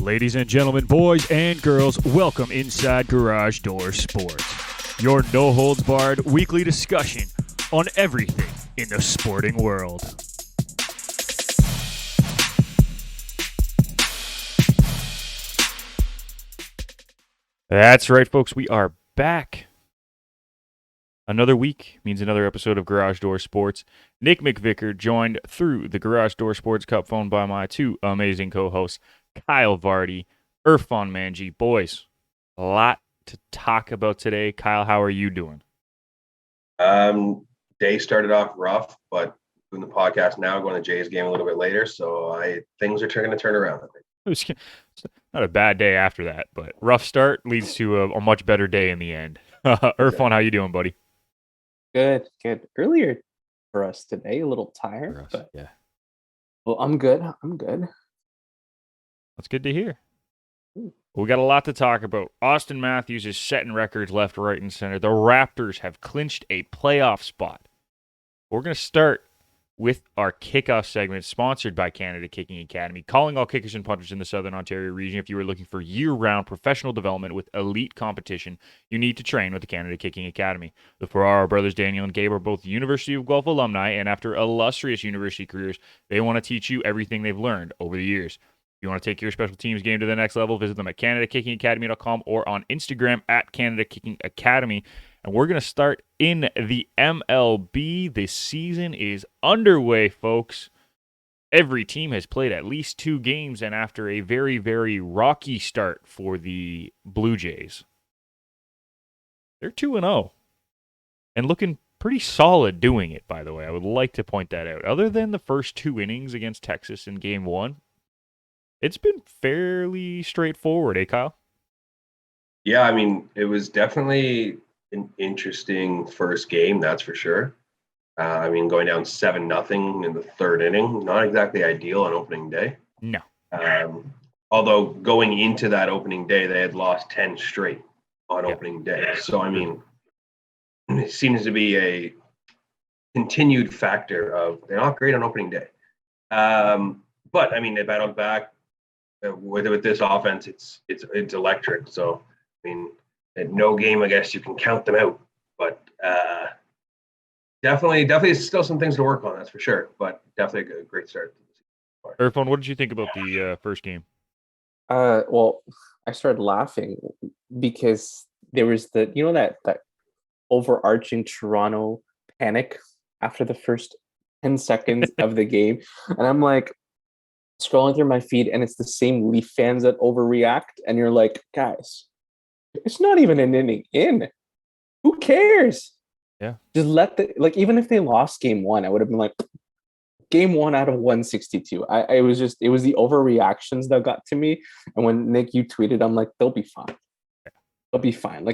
Ladies and gentlemen, boys and girls, welcome inside Garage Door Sports, your no-holds-barred weekly discussion on everything in the sporting world. That's right, folks. We are back. Another week means another episode of Garage Door Sports. Nick McVicker, joined through the Garage Door Sports Cup phone by my two amazing co-hosts, Kyle Vardy, Irfan Manji. Boys, a lot to talk about today. Kyle, how are you doing? Day started off rough, but doing the podcast now, going to Jay's game a little bit later, so things are going to turn around, I think. It's not a bad day after that, but rough start leads to a much better day in the end. Irfan, how you doing, buddy? Good. Earlier for us today, a little tired, but yeah. Well, I'm good. That's good to hear. We got a lot to talk about. Austin Matthews is setting records left, right, and center. The Raptors have clinched a playoff spot. We're going to start with our kickoff segment, sponsored by Canada Kicking Academy, calling all kickers and punters in the Southern Ontario region. If you are looking for year-round professional development with elite competition, you need to train with the Canada Kicking Academy. The Ferraro brothers, Daniel and Gabe, are both University of Guelph alumni, and after illustrious university careers, they want to teach you everything they've learned over the years. If you want to take your special teams game to the next level, visit them at CanadaKickingAcademy.com or on Instagram at Canada Kicking Academy. And we're going to start in the MLB. This season is underway, folks. Every team has played at least 2 games, and after a very, very rocky start for the Blue Jays, they're 2-0 and looking pretty solid doing it, by the way. I would like to point that out. Other than the first 2 innings against Texas in Game 1, it's been fairly straightforward, eh, Kyle? Yeah, I mean, it was definitely an interesting first game, that's for sure. Going down 7-0 in the 3rd inning, not exactly ideal on opening day. No. Although going into that opening day, they had lost 10 straight on opening day. So, it seems to be a continued factor of they're not great on opening day. But, they battled back. With this offense, it's electric. So, at no game, I guess you can count them out. But definitely still some things to work on, that's for sure. But definitely a great start. Irfan, what did you think about the first game? Well, I started laughing because there was that overarching Toronto panic after the first 10 seconds of the game. And I'm like, scrolling through my feed, and it's the same Leaf fans that overreact, and you're like, guys, it's not even an inning in. Who cares? Yeah. Just even if they lost game 1, I would have been like, game 1 out of 162. It was the overreactions that got to me. And when Nick, you tweeted, I'm like, they'll be fine. They'll be fine.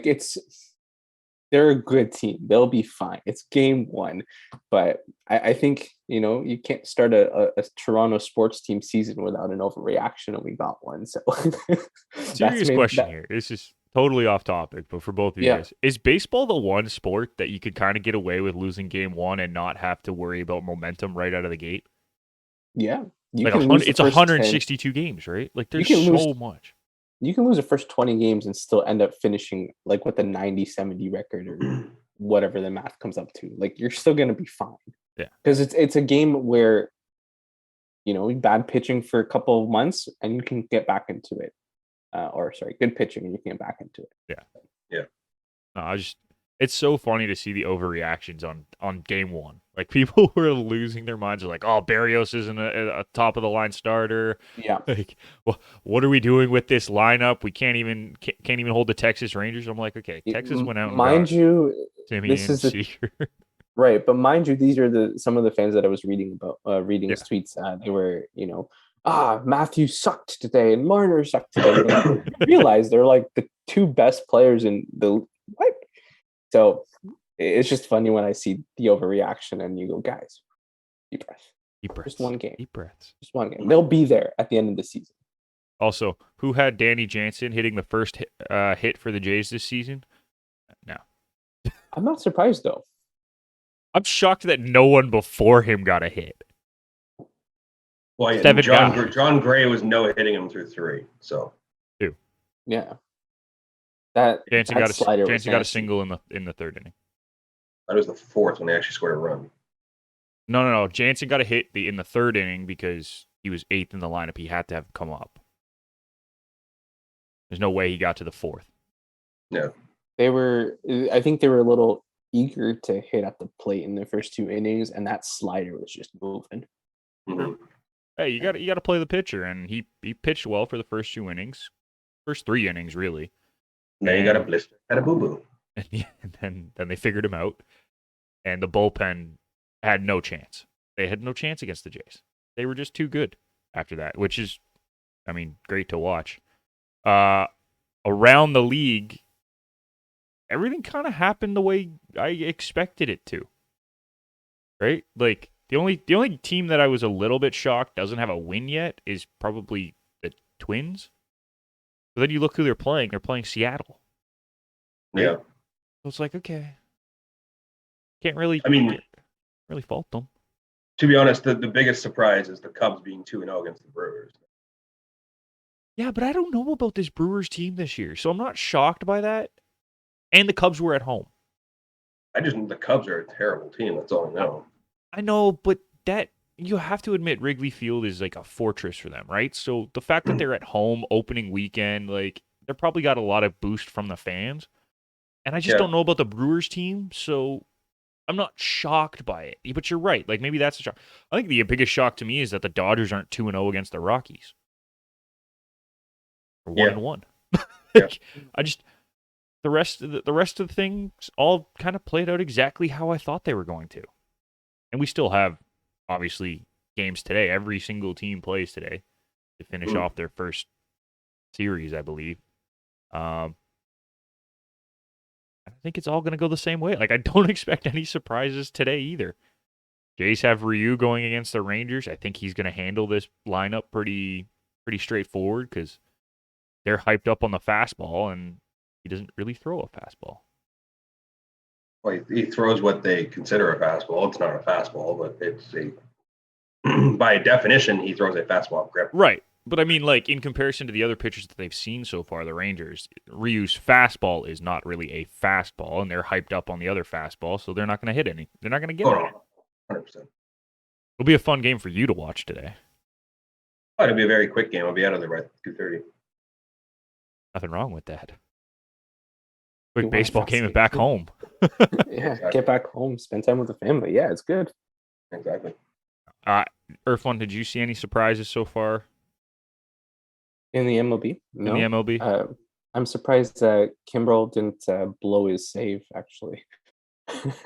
They're a good team. They'll be fine. It's game 1. But I think, you can't start a Toronto sports team season without an overreaction, and we got one. So serious question here. This is totally off topic, but for both of you guys, is baseball the one sport that you could kind of get away with losing game 1 and not have to worry about momentum right out of the gate? Yeah. It's 162 games, right? There's so much. You can lose the first 20 games and still end up finishing with a 90-70 record or whatever the math comes up to. You're still going to be fine. Yeah. Because it's a game where, bad pitching for a couple of months and you can get back into it. Good pitching and you can get back into it. Yeah. No, it's so funny to see the overreactions on game 1. People were losing their minds. They're like, oh, Barrios isn't a top of the line starter. Yeah. What are we doing with this lineup? We can't even hold the Texas Rangers. I'm like, okay, Texas went out and mind you, Timmy this is Seager. Right, but mind you, these are some of the fans that I was reading his tweets. They were, Matthew sucked today and Marner sucked today. And you realize they're the 2 best players in the what? So it's just funny when I see the overreaction and you go, guys, deep breath. Deep breaths. Just one game. Deep breaths. Just one game. They'll be there at the end of the season. Also, who had Danny Jansen hitting the first hit for the Jays this season? No. I'm not surprised, though. I'm shocked that no one before him got a hit. Well, yeah, 7 John guys. John Gray was no hitting him through 3. So Yeah. That Jansen that got slider was a nasty. single in the 3rd inning. that was the 4th when they actually scored a run. No. Jansen got a hit in the 3rd inning because he was 8th in the lineup. He had to have come up. There's no way he got to the 4th. No. I think they were a little eager to hit at the plate in the first 2 innings, and that slider was just moving. Mhm. Hey, you got to play the pitcher, and he pitched well for the first 2 innings, first 3 innings really. Now you got a blister, had a boo boo. And then they figured him out, and the bullpen had no chance. They had no chance against the Jays. They were just too good after that, which is, I mean, great to watch. Around the league, everything kind of happened the way I expected it to. Right? Like the only team that I was a little bit shocked doesn't have a win yet is probably the Twins. But then you look who they're playing. They're playing Seattle. Right? Yeah. So it's like, okay. Can't really fault them. To be honest, the biggest surprise is the Cubs being 2-0 against the Brewers. Yeah, but I don't know about this Brewers team this year, so I'm not shocked by that. And the Cubs were at home. The Cubs are a terrible team. That's all I know. I know, but that you have to admit Wrigley Field is like a fortress for them, right? So the fact that they're at home opening weekend, like they probably got a lot of boost from the fans. And I just don't know about the Brewers team, so I'm not shocked by it. But you're right. Like maybe that's a shock. I think the biggest shock to me is that the Dodgers aren't 2-0 against the Rockies. Or 1-1. Like, I just the rest of the things all kind of played out exactly how I thought they were going to. And we still have obviously games today. Every single team plays today to finish off their first series, I believe. I think it's all going to go the same way. Like I don't expect any surprises today either. Jays have Ryu going against the Rangers. I think he's going to handle this lineup pretty straightforward because they're hyped up on the fastball, and he doesn't really throw a fastball. Well, he throws what they consider a fastball. It's not a fastball, but it's by definition, he throws a fastball grip. Right. But I mean, like, in comparison to the other pitchers that they've seen so far, the Rangers, Ryu's fastball is not really a fastball, and they're hyped up on the other fastball, so they're not going to hit any. They're not going to get any. 100%. It'll be a fun game for you to watch today. Oh, it'll be a very quick game. I'll be out of there by 2:30. Nothing wrong with that. Quick baseball game and back home. Yeah, get back home, spend time with the family. Yeah, it's good. Exactly. Irfan, did you see any surprises so far In the MLB? No. in the MLB? I'm surprised that Kimbrel didn't blow his save, actually.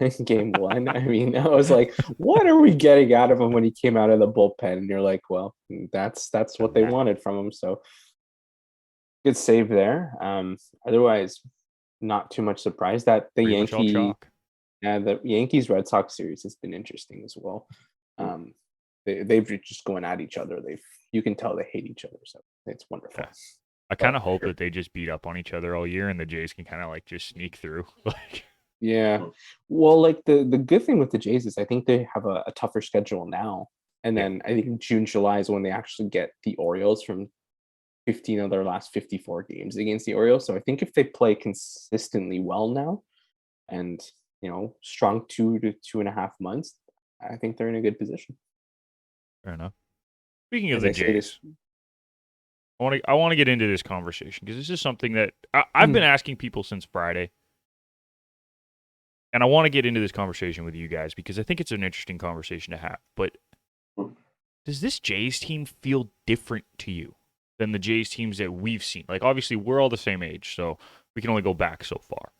In game 1. I mean, I was like, what are we getting out of him when he came out of the bullpen? And you're like, well, that's what they wanted from him. So good save there. Otherwise, not too much surprise that the the Yankees Red Sox series has been interesting as well. They've just going at each other. You can tell they hate each other, so it's wonderful. Yeah. I kind of hope that they just beat up on each other all year, and the Jays can kind of like just sneak through. Yeah, well, like the good thing with the Jays is I think they have a tougher schedule now, and then I think June, July is when they actually get the Orioles from 15 of their last 54 games against the Orioles. So I think if they play consistently well now, and strong 2 to 2.5 months, I think they're in a good position. Fair enough. Speaking of the Jays, I want to get into this conversation because this is something that I've been asking people since Friday. And I want to get into this conversation with you guys because I think it's an interesting conversation to have. But does this Jays team feel different to you than the Jays teams that we've seen? Like, obviously, we're all the same age, so we can only go back so far.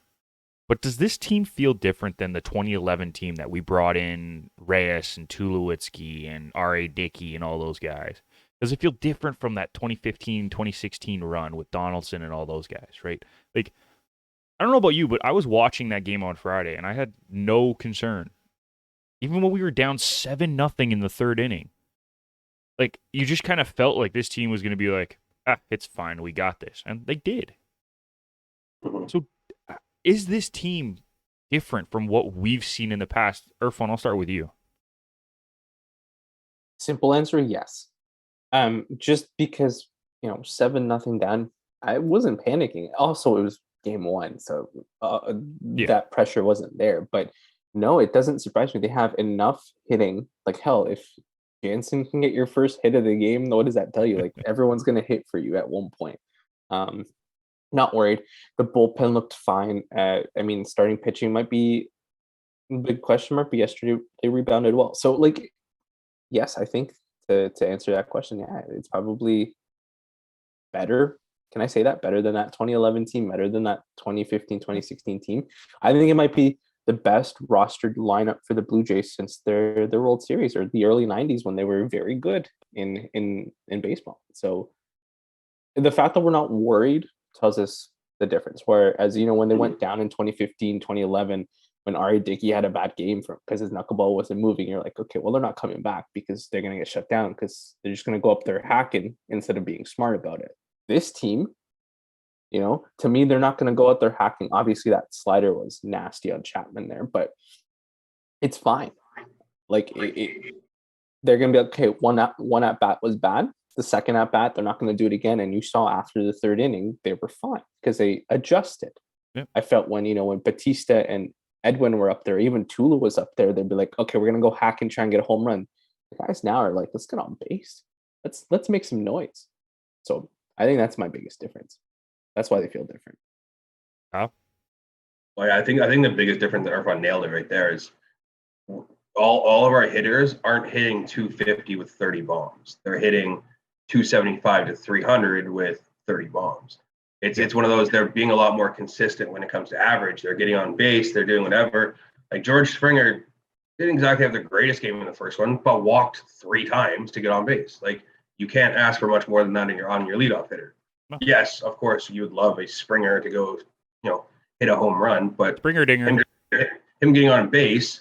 But does this team feel different than the 2011 team that we brought in Reyes and Tulowitzki and R.A. Dickey and all those guys? Does it feel different from that 2015, 2016 run with Donaldson and all those guys, right? Like, I don't know about you, but I was watching that game on Friday, and I had no concern. Even when we were down 7-0 in the 3rd inning. Like, you just kind of felt like this team was going to be like, it's fine, we got this. And they did. So, is this team different from what we've seen in the past? Irfan, I'll start with you. Simple answer, yes. Just because 7-0 down, I wasn't panicking. Also, it was game one, so Yeah. that pressure wasn't there. But no, it doesn't surprise me. They have enough hitting. Like hell, if Jansen can get your first hit of the game, what does that tell you? Like everyone's gonna hit for you at one point. Um, Not worried. The bullpen looked fine. I mean, starting pitching might be a big question mark, but yesterday they rebounded well. So, like, yes, I think to answer that question, yeah, it's probably better. Can I say that? Better than that 2011 team, better than that 2015, 2016 team. I think it might be the best rostered lineup for the Blue Jays since their World Series or the early 90s when they were very good in baseball. So the fact that we're not worried tells us the difference. Whereas, when they went down in 2015, 2011, when Ari Dickey had a bad game because his knuckleball wasn't moving, you're like, okay, well, they're not coming back because they're going to get shut down because they're just going to go up there hacking instead of being smart about it. This team, to me, they're not going to go out there hacking. Obviously, that slider was nasty on Chapman there, but it's fine. Like, they're going to be like, okay, one at bat was bad. The second at bat, they're not going to do it again. And you saw after the third inning, they were fine because they adjusted. Yeah. I felt when Batista and Edwin were up there, even Tula was up there, they'd be like, okay, we're going to go hack and try and get a home run. The guys now are like, let's get on base. Let's make some noise. So I think that's my biggest difference. That's why they feel different. Huh? Well, I think the biggest difference that Irfan nailed it right there is all of our hitters aren't hitting 250 with 30 bombs. They're hitting 275 to 300 with 30 bombs. It's one of those, they're being a lot more consistent when it comes to average. They're getting on base, they're doing whatever. Like George Springer didn't exactly have the greatest game in the first one, but walked 3 times to get on base. Like you can't ask for much more than that on your leadoff hitter. No. Yes, of course, you would love a Springer to go, hit a home run, but Springer dinger. him getting on base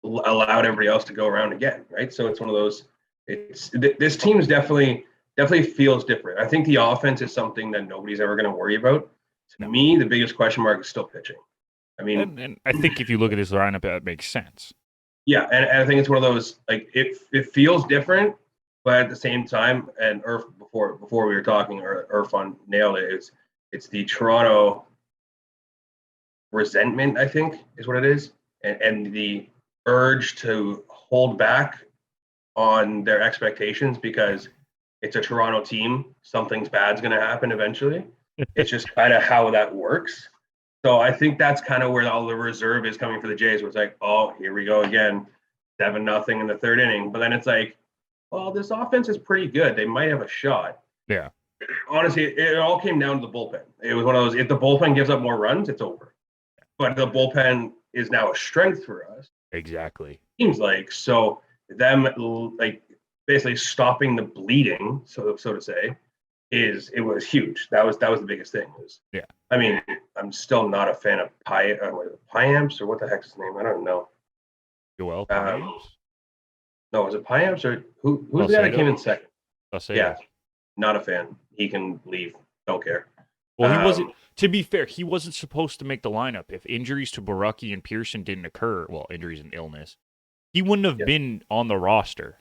allowed everybody else to go around again, right? So it's one of those. This team's definitely feels different. I think the offense is something that nobody's ever going to worry about. To me, the biggest question mark is still pitching. I mean, and I think if you look at his lineup, that makes sense. Yeah, and I think it's one of those, like it feels different, but at the same time, and before we were talking, Irfan nailed it. It's the Toronto resentment, I think, is what it is, and the urge to hold back on their expectations because it's a Toronto team. Something's bad's going to happen eventually. It's just kind of how that works. So I think that's kind of where all the reserve is coming for the Jays, where it's like, oh, here we go again, 7-0 in the third inning. But then it's like, well, this offense is pretty good. They might have a shot. Yeah. Honestly, it all came down to the bullpen. It was one of those, if the bullpen gives up more runs, it's over. But the bullpen is now a strength for us. Exactly. Seems like. So them like basically stopping the bleeding, so to say, it was huge. That was the biggest thing. Yeah. I mean, I'm still not a fan of Piamps or what the heck's his name? I don't know. Joel. No, was it Piamps or who's the guy that came in second? Yeah, not a fan. He can leave. Don't care. Well, he wasn't. To be fair, he wasn't supposed to make the lineup. If injuries to Borucki and Pearson didn't occur, well, injuries and illness, he wouldn't have been on the roster.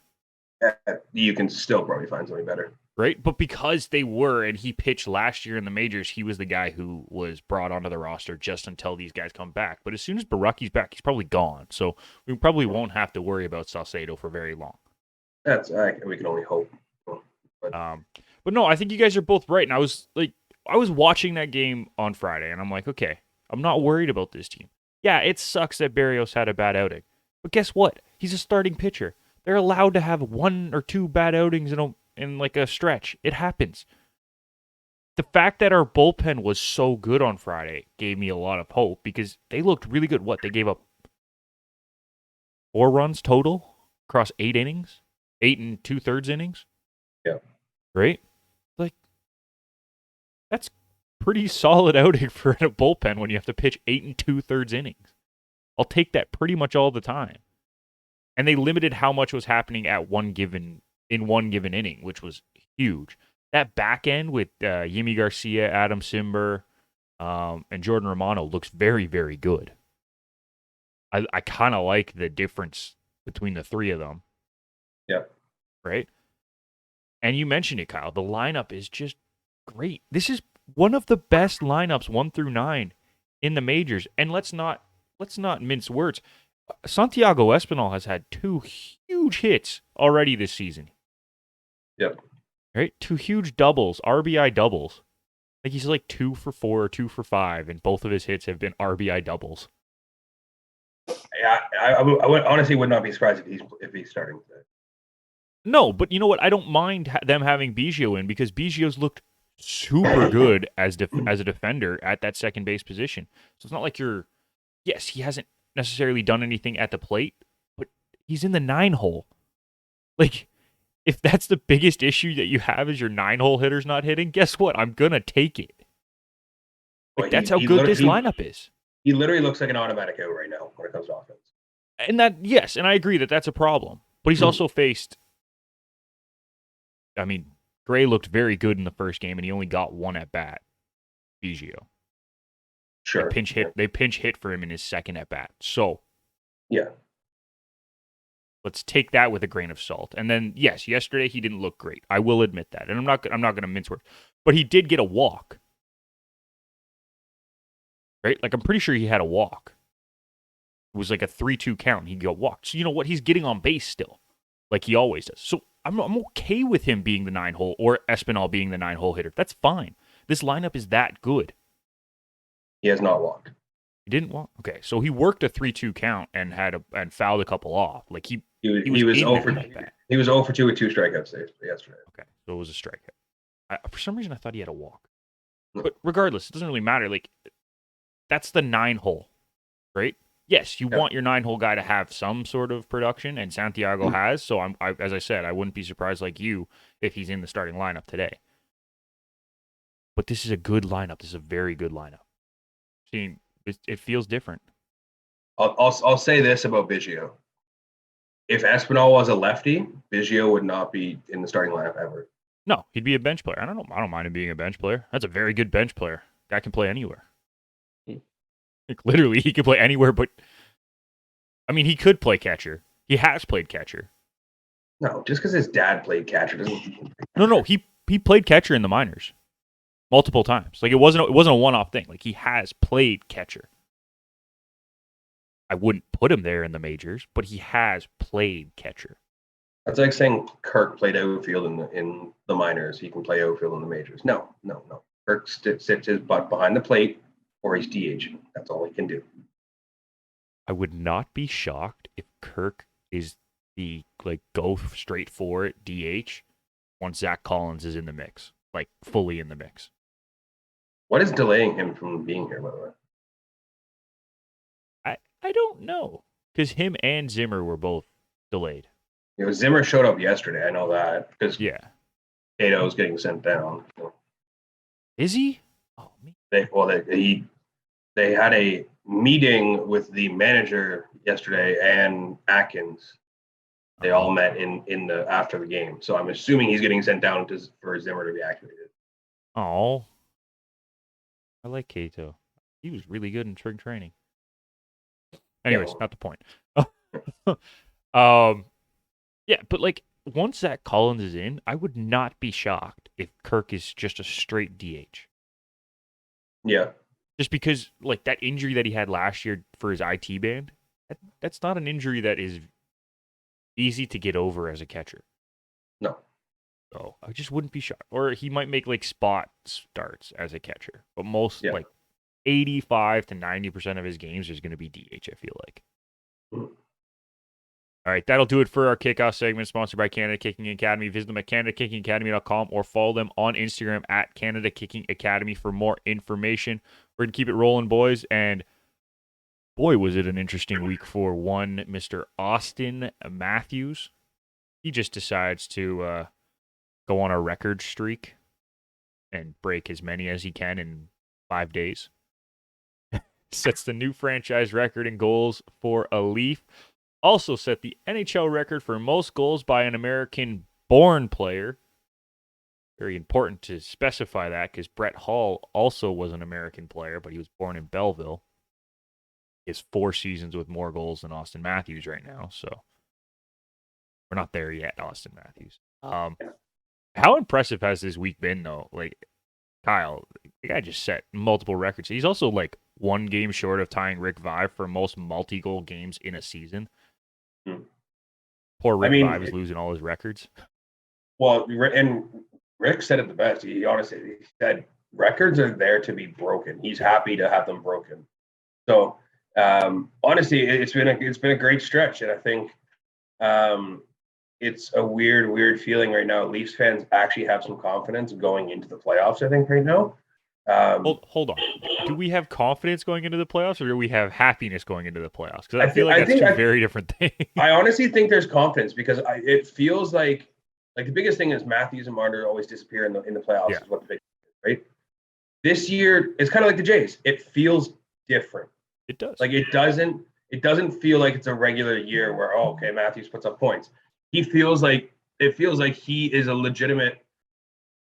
You can still probably find something better. Right? But because they were, and he pitched last year in the majors, he was the guy who was brought onto the roster just until these guys come back. But as soon as Borucki's back, he's probably gone. So we probably won't have to worry about Salcedo for very long. We can only hope. But no, I think you guys are both right. And I was watching that game on Friday, and I'm like, okay, I'm not worried about this team. Yeah, it sucks that Barrios had a bad outing. But guess what? He's a starting pitcher. They're allowed to have 1 or 2 bad outings in like a stretch. It happens. The fact that our bullpen was so good on Friday gave me a lot of hope because they looked really good. What? They gave up 4 runs total across 8 innings? 8 2/3 innings? Yeah. Right? Like, that's pretty solid outing for a bullpen when you have to pitch 8 2/3 innings. I'll take that pretty much all the time. And they limited how much was happening in one given inning, which was huge. That back end with Yimi Garcia, Adam Simber, and Jordan Romano looks very, very good. I kind of like the difference between the 3 of them. Yeah. Right? And you mentioned it, Kyle. The lineup is just great. This is one of the best lineups 1 through 9 in the majors. And let's not mince words. Santiago Espinal has had 2 huge hits already this season. Yep. Right? 2 huge doubles, RBI doubles. Like he's like 2 for 4 or 2 for 5, and both of his hits have been RBI doubles. Yeah, I would honestly would not be surprised if he's starting today. No, but you know what? I don't mind them having Biggio in because Biggio's looked super good as a defender at that second base position. So it's not like yes, he hasn't necessarily done anything at the plate, but he's in the 9 hole. Like, if that's the biggest issue that you have is your 9-hole hitter's not hitting, guess what? I'm going to take it. Like, that's how good this lineup is. He literally looks like an automatic out right now when it comes to offense. And yes, and I agree that that's a problem. But he's also faced, I mean, Gray looked very good in the first game, and he only got 1 at bat. Biggio. Sure. They pinch hit for him in his second at bat. So, yeah. Let's take that with a grain of salt. And then, yes, yesterday he didn't look great. I will admit that, and I'm not going to mince words. But he did get a walk, right? Like I'm pretty sure he had a walk. It was like a 3-2 count. He got walked. So you know what? He's getting on base still, like he always does. So I'm okay with him being the 9-hole or Espinal being the 9-hole hitter. That's fine. This lineup is that good. He has not walked. He didn't walk. Okay, so he worked a 3-2 count and fouled a couple off. Like he was 0 for 2 with 2 strikeouts yesterday. Okay, so it was a strikeout. For some reason, I thought he had a walk. But regardless, it doesn't really matter. Like, that's the 9-hole, right? Yes, you want your 9-hole guy to have some sort of production, and Santiago has. So as I said, I wouldn't be surprised like you if he's in the starting lineup today. But this is a good lineup. This is a very good lineup. See, it feels different. I'll say this about Biggio. If Espinal was a lefty, Biggio would not be in the starting lineup ever. No, he'd be a bench player. I don't mind him being a bench player. That's a very good bench player. Guy can play anywhere. Like literally, he can play anywhere. But I mean, he could play catcher. He has played catcher. No, just because his dad played catcher doesn't. No. He played catcher in the minors multiple times. Like it wasn't a one-off thing. Like he has played catcher. I wouldn't put him there in the majors, but he has played catcher. That's like saying Kirk played outfield in the minors. He can play outfield in the majors. No. Kirk sits his butt behind the plate, or he's DH. That's all he can do. I would not be shocked if Kirk is the go straight for it DH once Zach Collins is in the mix, like fully in the mix. What is delaying him from being here, by the way? I don't know, because him and Zimmer were both delayed. Zimmer showed up yesterday. I know that because Cato's getting sent down. So. Is he? Oh, me. They had a meeting with the manager yesterday and Atkins. They all met in the after the game. So I'm assuming he's getting sent down for Zimmer to be activated. Oh, I like Cato. He was really good in spring training. Anyways, not the point. Yeah, but like once Zach Collins is in, I would not be shocked if Kirk is just a straight DH. Yeah. Just because like that injury that he had last year for his IT band, that's not an injury that is easy to get over as a catcher. No. So I just wouldn't be shocked. Or he might make like spot starts as a catcher. But most like 85 to 90% of his games is going to be DH, I feel like. Mm-hmm. All right, that'll do it for our kickoff segment, sponsored by Canada Kicking Academy. Visit them at CanadaKickingAcademy.com or follow them on Instagram at Canada Kicking Academy for more information. We're going to keep it rolling, boys. And boy, was it an interesting week for one Mr. Austin Matthews. He just decides to go on a record streak and break as many as he can in 5 days. Sets the new franchise record in goals for a Leaf. Also set the NHL record for most goals by an American-born player. Very important to specify that because Brett Hull also was an American player, but he was born in Belleville. He has 4 seasons with more goals than Austin Matthews right now, so we're not there yet, Austin Matthews. How impressive has this week been, though? Like, Kyle, the guy just set multiple records. He's also like one game short of tying Rick Vive for most multi-goal games in a season. Hmm. Poor Rick I mean, Vive is losing all his records. Well, and Rick said it the best. He honestly said records are there to be broken. He's happy to have them broken. So honestly, it's been a great stretch, and I think it's a weird feeling right now. Leafs fans actually have some confidence going into the playoffs. I think right now. Hold on. Do we have confidence going into the playoffs, or do we have happiness going into the playoffs? Because I feel like that's two very different things. I honestly think there's confidence because it feels like the biggest thing is Matthews and Marner always disappear in the playoffs. Yeah. Is what the big right. This year it's kind of like the Jays. It feels different. It does. Like it doesn't feel like it's a regular year where okay, Matthews puts up points. It feels like he is a legitimate,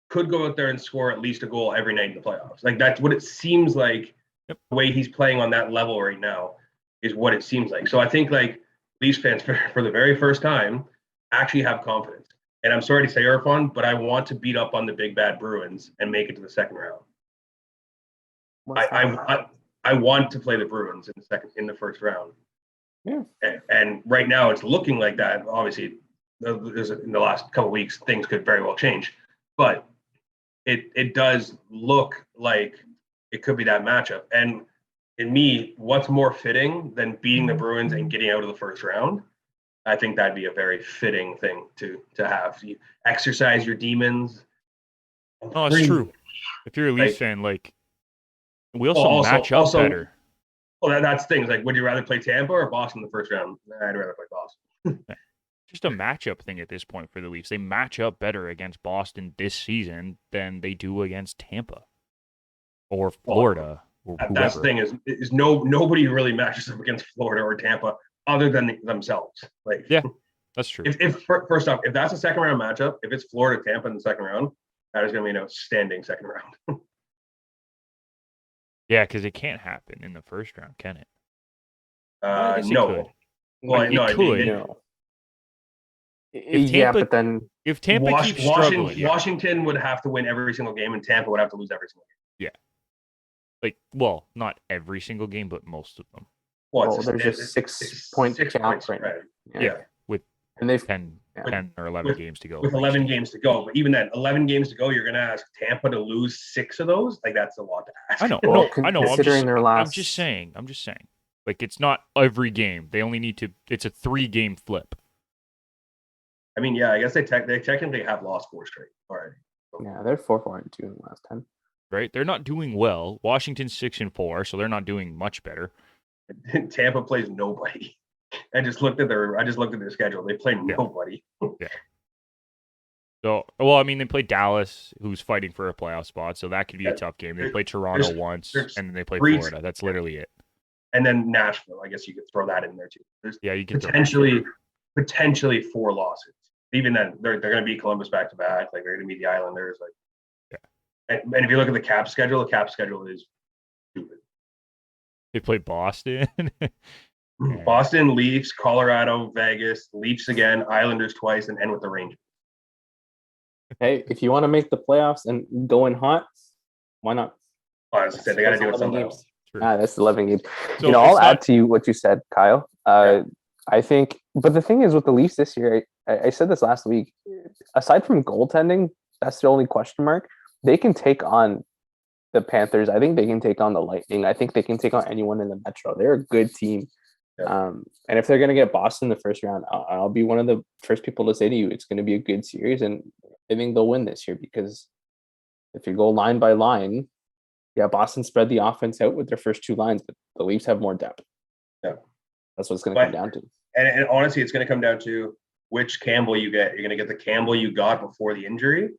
could go out there and score at least a goal every night in the playoffs. Like that's what it seems like. Yep. The way he's playing on that level right now is what it seems like. So I think like Leafs fans for the very first time actually have confidence. And I'm sorry to say Irfan, but I want to beat up on the big bad Bruins and make it to the second round. I want to play the Bruins in the first round. Yeah. And right now it's looking like that. Obviously, in the last couple of weeks, things could very well change. But it does look like it could be that matchup. And in me, what's more fitting than beating the Bruins and getting out of the first round? I think that'd be a very fitting thing to have. You exercise your demons. Oh, it's true. If you're a Leafs fan, like we also match up better. Well, that's things like, would you rather play Tampa or Boston in the first round? I'd rather play Boston. Just a matchup thing at this point for the Leafs. They match up better against Boston this season than they do against Tampa or Florida or whoever. That's the thing is nobody really matches up against Florida or Tampa other than themselves. Like, yeah, that's true. If first off, if that's a second round matchup, if it's Florida Tampa in the second round, that is going to be an outstanding second round. Yeah, because it can't happen in the first round, can it? No. Well, it could. No. If Tampa, but then if Tampa keeps struggling, Washington would have to win every single game, and Tampa would have to lose every single game. Yeah. Like, well, not every single game, but most of them. Well, there's just 6 point gap right now. Yeah. With and they've 10 or 11 games to go. With 11 games to go. But even then, 11 games to go, you're going to ask Tampa to lose 6 of those? Like, that's a lot to ask. I know. Well, I know. Considering their last... I'm just saying. Like, it's not every game. They only need to... It's a 3-game flip. I mean, yeah, I guess they technically have lost 4 straight already. So. Yeah, they're 4-4-2 in the last 10. Right? They're not doing well. Washington's 6-4, so they're not doing much better. Tampa plays nobody. I just looked at their schedule. They play nobody. Yeah. So, well, I mean, they play Dallas, who's fighting for a playoff spot, so that could be a tough game. They play Toronto once, and then they play Florida. That's literally it. And then Nashville. I guess you could throw that in there too. There's you can potentially 4 losses. Even then, they're going to beat Columbus back to back. Like they're going to beat the Islanders. Like, yeah. And if you look at the cap schedule is stupid. They play Boston. Boston, Leafs, Colorado, Vegas, Leafs again, Islanders twice, and end with the Rangers. Hey, if you want to make the playoffs and go in hot, why not? Well, as I said, they got to do it somehow. That's 11 games. So I'll add to what you said, Kyle. I think, but the thing is with the Leafs this year, I said this last week, aside from goaltending, that's the only question mark. They can take on the Panthers. I think they can take on the Lightning. I think they can take on anyone in the Metro. They're a good team. Yeah. And if they're going to get Boston in the first round, I'll be one of the first people to say to you, it's going to be a good series. And I think they'll win this year because if you go line by line, Boston spread the offense out with their first 2 lines, but the Leafs have more depth. Yeah. That's what it's going to come down to. And honestly, it's going to come down to which Campbell you get. You're going to get the Campbell you got before the injury,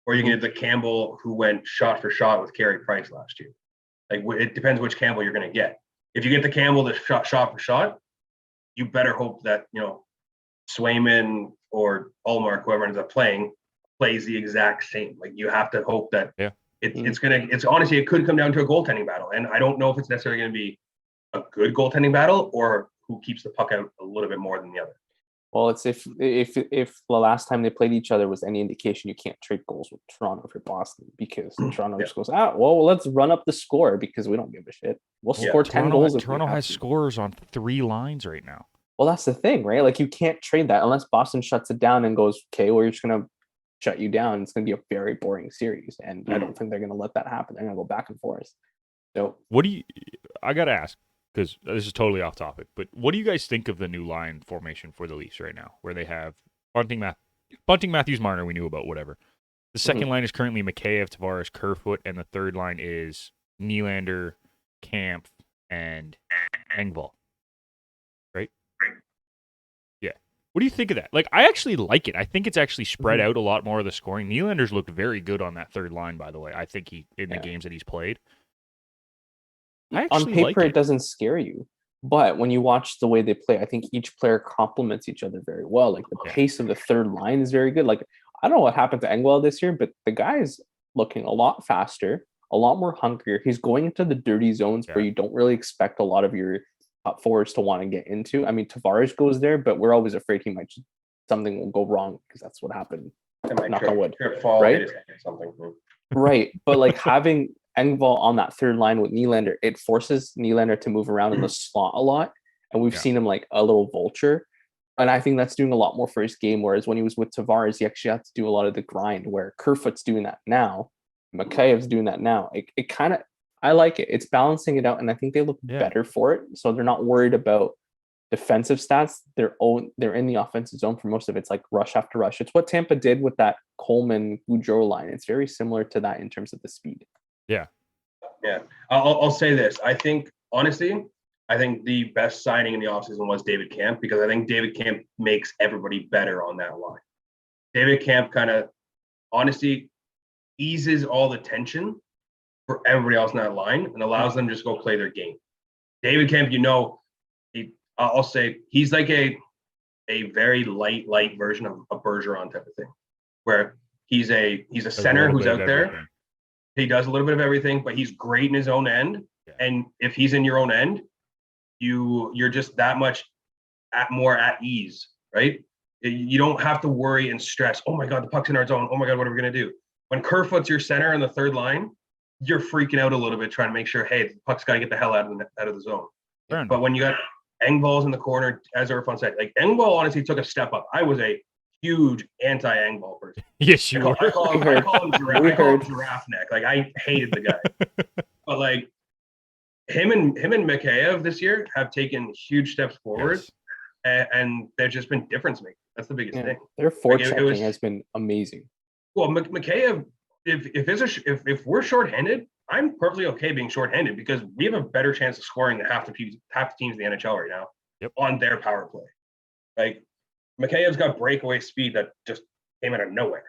or you're going to get the Campbell who went shot for shot with Carey Price last year. Like, it depends which Campbell you're going to get. If you get the Campbell that shot for shot, you better hope that, Swayman or Ullmark, whoever ends up playing, plays the exact same. Like, you have to hope that it's honestly, it could come down to a goaltending battle. And I don't know if it's necessarily going to be a good goaltending battle or who keeps the puck out a little bit more than the other. Well, it's if the last time they played each other was any indication, you can't trade goals with Toronto for Boston because Toronto just goes, well, let's run up the score because we don't give a shit. We'll score 10 goals if we Toronto have has to. scorers on 3 lines right now. Well, that's the thing, right? Like you can't trade that unless Boston shuts it down and goes, okay, we're just gonna shut you down. It's gonna be a very boring series, and I don't think they're gonna let that happen. They're gonna go back and forth. So, I gotta ask, because this is totally off topic, but what do you guys think of the new line formation for the Leafs right now, where they have Bunting, Matthews, Marner, we knew about, whatever. The second line is currently Mikheyev, Tavares, Kerfoot, and the third line is Nylander, Kampf, and Engvall. Right? Yeah. What do you think of that? Like, I actually like it. I think it's actually spread out a lot more of the scoring. Nylander's looked very good on that third line, by the way. I think in the games that he's played. On paper, it doesn't scare you. But when you watch the way they play, I think each player complements each other very well. Like the pace of the third line is very good. Like I don't know what happened to Engvall this year, but the guy is looking a lot faster, a lot more hungrier. He's going into the dirty zones where you don't really expect a lot of your top forwards to want to get into. I mean, Tavares goes there, but we're always afraid something will go wrong because that's what happened. Knock on wood, right? Right, but like having Engvall on that third line with Nylander, it forces Nylander to move around in the slot a lot. And we've seen him like a little vulture. And I think that's doing a lot more for his game. Whereas when he was with Tavares, he actually had to do a lot of the grind where Kerfoot's doing that now. Mikheyev's doing that now. It kind of, I like it. It's balancing it out. And I think they look better for it. So they're not worried about defensive stats. They're in the offensive zone for most of it. It's like rush after rush. It's what Tampa did with that Coleman Goudreau line. It's very similar to that in terms of the speed. Yeah. I'll say this. I think the best signing in the offseason was David Kampf because I think David Kampf makes everybody better on that line. David Kampf kind of honestly eases all the tension for everybody else in that line and allows them to just go play their game. David Kampf, I'll say he's like a very light version of a Bergeron type of thing, where he's a center who's out there. He does a little bit of everything, but he's great in his own end. Yeah. And if he's in your own end, you're just that much more at ease, right? You don't have to worry and stress. Oh my God, the puck's in our zone. Oh my God, what are we gonna do? When Kerfoot's your center in the third line, you're freaking out a little bit trying to make sure, hey, the puck's got to get the hell out of the zone. But when you got Engvall's in the corner, as Irfan said, like Engvall honestly took a step up. I was a huge anti-Engvall person. Yes, you were. I call him giraffe neck. Like I hated the guy. But like him and Mikheyev this year have taken huge steps forward, and they've just been difference makers. That's the biggest thing. Their forechecking has been amazing. Well, Mikheyev, if we're shorthanded, I'm perfectly okay being shorthanded because we have a better chance of scoring than half the teams in the NHL right now on their power play. Like Mikheyev's got breakaway speed that just came out of nowhere.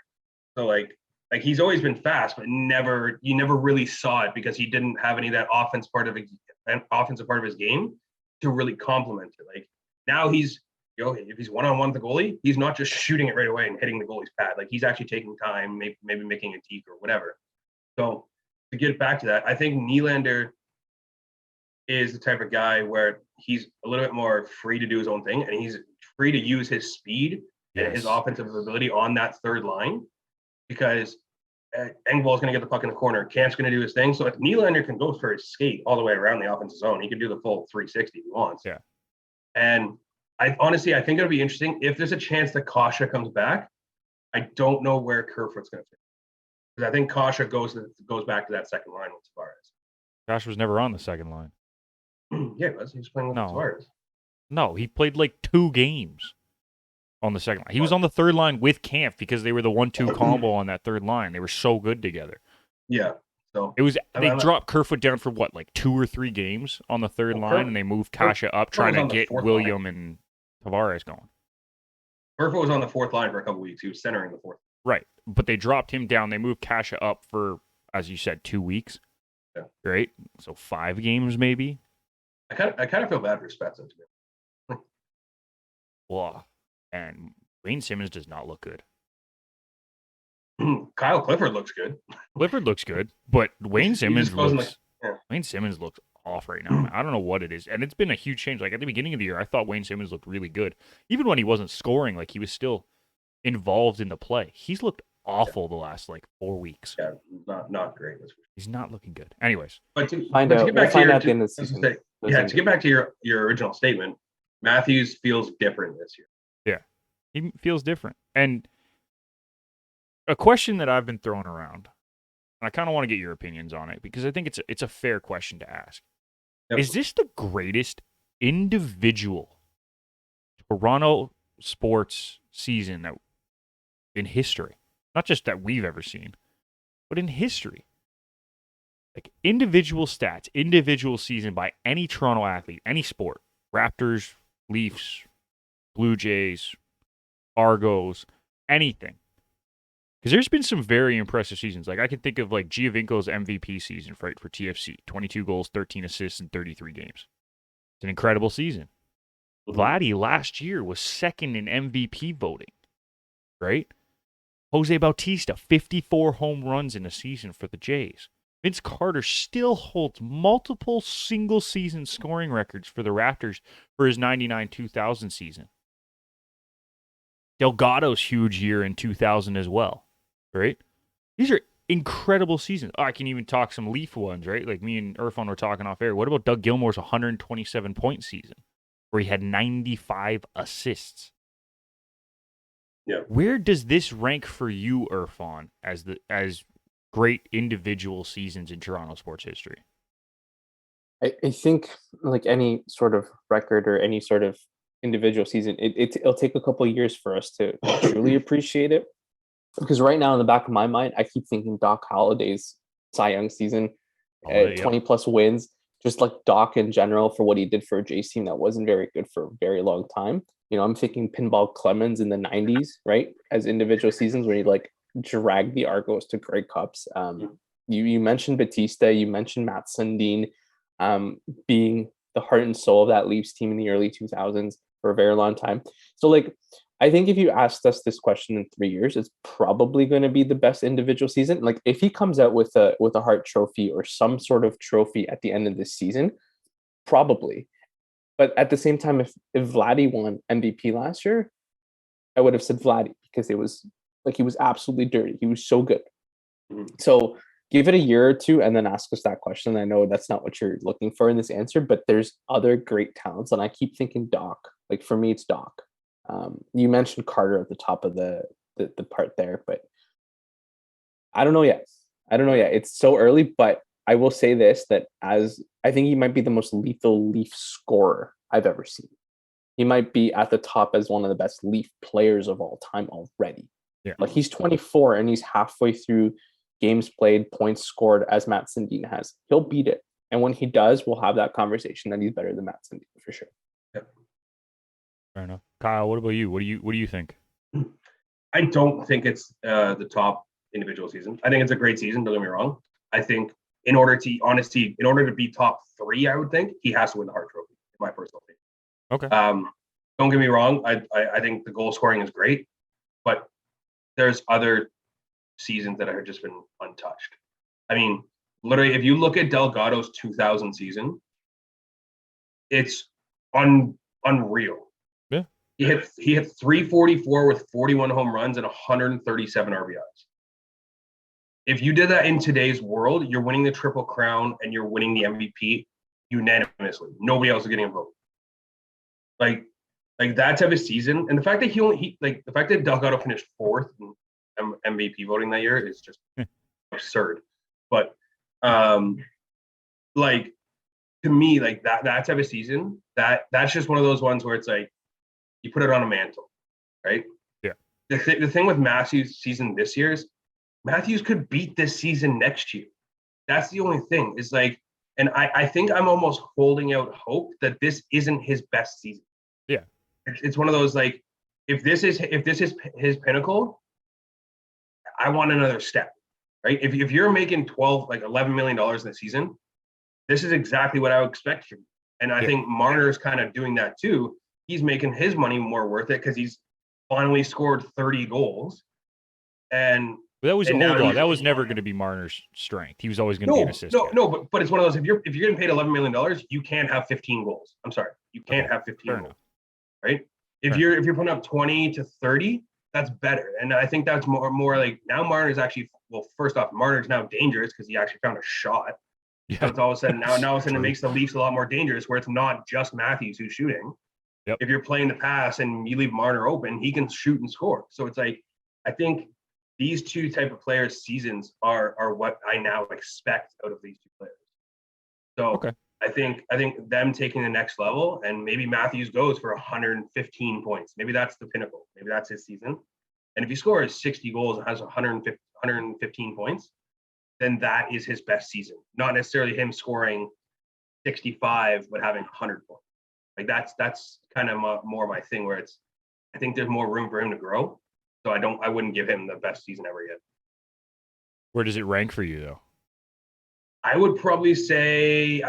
So like he's always been fast, but you never really saw it because he didn't have any of that offensive part of his game to really complement it. Like now he's if he's one-on-one with the goalie, he's not just shooting it right away and hitting the goalie's pad. Like he's actually taking time, maybe making a deke or whatever. So to get back to that, I think Nylander is the type of guy where he's a little bit more free to do his own thing, and he's free to use his speed and his offensive ability on that third line because Engvall's going to get the puck in the corner. Kamp's going to do his thing. So if Nylander can go for his skate all the way around the offensive zone, he can do the full 360 if he wants. Yeah. And I think it'll be interesting if there's a chance that Kasha comes back. I don't know where Kerfoot's going to fit because I think Kasha goes back to that second line with Tavares. Kasha was never on the second line. Yeah, he was playing with Tavares. No, he played like 2 games on the second line. He was on the third line with Kampf because they were the 1-2 combo on that third line. They were so good together. Yeah. So they dropped Kerfoot down for what, like 2 or 3 games on the third line, and they moved Kasha up trying to get William and Tavares going. Kerfoot was on the fourth line for a couple weeks. He was centering the fourth. Right, but they dropped him down. They moved Kasha up for, as you said, 2 weeks. Yeah. Right? So 5 games maybe. I kind of feel bad for Spezza, to be honest. Well, and Wayne Simmons does not look good. Kyle Clifford looks good. Clifford looks good, but Wayne Simmons looks off right now. Man. I don't know what it is. And it's been a huge change. Like at the beginning of the year, I thought Wayne Simmons looked really good. Even when he wasn't scoring, like he was still involved in the play. He's looked awful the last like 4 weeks. Yeah, not great. He's not looking good. Anyways. But to We'll get back to at the end of the season. To get back to your original statement, Matthews feels different this year. Yeah. He feels different. And a question that I've been throwing around, and I kind of want to get your opinions on it because I think it's a fair question to ask. Yep. Is this the greatest individual Toronto sports season in history? Not just that we've ever seen, but in history. Like individual stats, individual season by any Toronto athlete, any sport. Raptors, Leafs, Blue Jays, Argos, anything. Because there's been some very impressive seasons. Like I can think of like Giovinco's MVP season for TFC. 22 goals, 13 assists in 33 games. It's an incredible season. Vladdy last year was second in MVP voting, right? Jose Bautista, 54 home runs in a season for the Jays. Vince Carter still holds multiple single-season scoring records for the Raptors for his 99-2000 season. Delgado's huge year in 2000 as well, right? These are incredible seasons. Oh, I can even talk some Leaf ones, right? Like me and Irfan were talking off air. What about Doug Gilmore's 127-point season where he had 95 assists? Yeah. Where does this rank for you, Irfan, as great individual seasons in Toronto sports history? I think like any sort of record or any sort of individual season, it'll take a couple of years for us to truly appreciate it. Because right now in the back of my mind, I keep thinking Doc Holliday's Cy Young season, 20 plus wins, just like Doc in general for what he did for a Jays team that wasn't very good for a very long time. You know, I'm thinking Pinball Clemens in the 90s, right? As individual seasons where he like dragged the Argos to Grey Cups. You mentioned Batista, you mentioned Matt Sundin being the heart and soul of that Leafs team in the early 2000s for a very long time. So like, I think if you asked us this question in 3 years, it's probably going to be the best individual season. Like if he comes out with a Hart Trophy or some sort of trophy at the end of this season, probably. But at the same time, if Vladdy won MVP last year, I would have said Vladdy because it was like he was absolutely dirty. He was so good. So give it a year or two and then ask us that question. I know that's not what you're looking for in this answer, but there's other great talents. And I keep thinking Doc. Like for me, it's Doc. You mentioned Carter at the top of the part there, but I don't know yet. It's so early, but I will say this, that as I think he might be the most lethal Leaf scorer I've ever seen. He might be at the top as one of the best Leaf players of all time already. Yeah. Like he's 24 and he's halfway through games played, points scored as Matt Sundin has. He'll beat it. And when he does, we'll have that conversation that he's better than Matt Sundin for sure. Yep. Fair enough. Kyle, what about you? What do you think? I don't think it's the top individual season. I think it's a great season, don't get me wrong. I think in order to be top three, I would think he has to win the Hart Trophy, in my personal opinion. Okay. Don't get me wrong. I think the goal scoring is great, but there's other seasons that have just been untouched. I mean, literally, if you look at Delgado's 2000 season, it's unreal. Yeah. He hit 344 with 41 home runs and 137 RBIs. If you did that in today's world, you're winning the Triple Crown and you're winning the MVP unanimously. Nobody else is getting a vote. Like that type of season, and the fact that the fact that Delgado finished fourth in MVP voting that year is just absurd. But like to me, like that type of season, that's just one of those ones where it's like you put it on a mantle, right? Yeah. The thing with Matthews' season this year is Matthews could beat this season next year. That's the only thing. Is like, and I think I'm almost holding out hope that this isn't his best season. Yeah. It's one of those like, if this is his pinnacle, I want another step, right? If you're making $11 million in the season, this is exactly what I would expect from you. And I think Marner's kind of doing that too. He's making his money more worth it because he's finally scored 30 goals. And But that was And now hold on. he's- That was never going to be Marner's strength. He was always going to be an assist guy. But it's one of those. If you're getting paid $11 million, you can't have 15 goals. I'm sorry, you can't have 15 Fair goals, enough. right? If Fair you're putting up 20 to 30, that's better. And I think that's more like now Marner's actually, well, first off, Marner's now dangerous because he actually found a shot. Yeah. So it's all of a sudden now all of a sudden True. it makes the Leafs a lot more dangerous, where it's not just Matthews who's shooting. Yep. If you're playing the pass and you leave Marner open, he can shoot and score. So it's like, I think these two type of players' seasons are what I now expect out of these two players. So Okay. I think them taking the next level, and maybe Matthews goes for 115 points. Maybe that's the pinnacle. Maybe that's his season. And if he scores 60 goals and has 115 points, then that is his best season. Not necessarily him scoring 65 but having 100 points. Like that's kind of more my thing, where I think there's more room for him to grow. So I wouldn't give him the best season ever yet. Where does it rank for you though? I'd probably say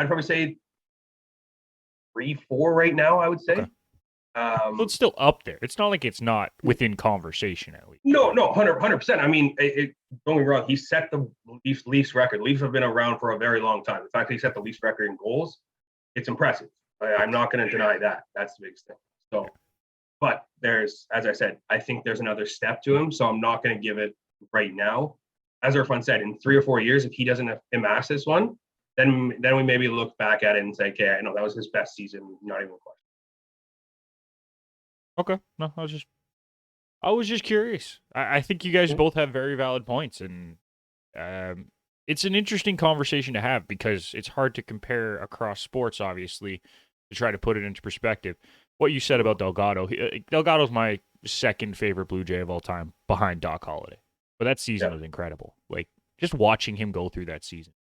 3-4 right now, I would say. Okay. So it's still up there. It's not like it's not within conversation at least. No, 100%. I mean, don't get me wrong. He set the Leafs record. Leafs have been around for a very long time. The fact that he set the Leafs record in goals, it's impressive. I'm not going to deny that. That's the biggest thing. So, but there's, as I said, I think there's another step to him. So I'm not going to give it right now. As Irfan said, in 3 or 4 years, if he doesn't amass this one, then we maybe look back at it and say, okay, I know that was his best season. Not even a question. Okay. No, I was just curious. I think you guys both have very valid points, and it's an interesting conversation to have because it's hard to compare across sports, obviously, to try to put it into perspective. What you said about Delgado, Delgado's my second favorite Blue Jay of all time, behind Doc Holliday. But that season was incredible. Like, just watching him go through that season.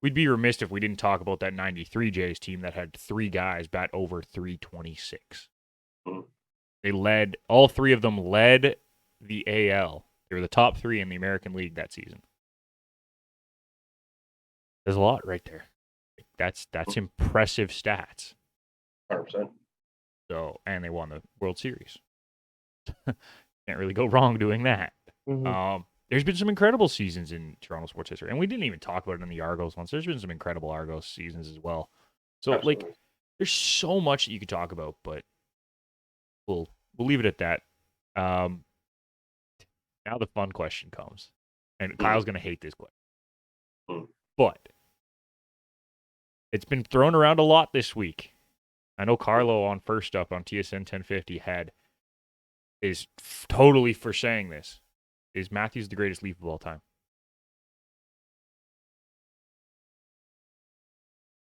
We'd be remiss if we didn't talk about that 93 Jays team that had 3 guys bat over 326. All 3 of them led the AL. They were the top 3 in the American League that season. There's a lot right there. That's impressive stats. 100%. So, and they won the World Series. Can't really go wrong doing that. Mhm. There's been some incredible seasons in Toronto sports history, and we didn't even talk about it in the Argos once. There's been some incredible Argos seasons as well. So, Absolutely. like, there's so much that you could talk about, but we'll leave it at that. Now the fun question comes, and Kyle's gonna hate this question, but it's been thrown around a lot this week. I know Carlo on First Up on TSN 1050 is totally for saying this. Is Matthews the greatest Leaf of all time?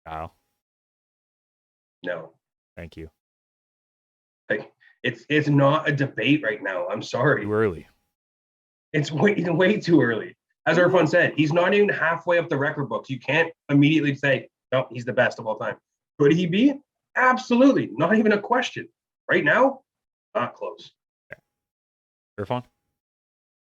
Kyle, No. thank you. Like, it's not a debate right now. I'm sorry. Too early. It's way too early. As Irfan said, he's not even halfway up the record books. You can't immediately say, no, he's the best of all time. Could he be? Absolutely. Not even a question. Right now, not close. Irfan?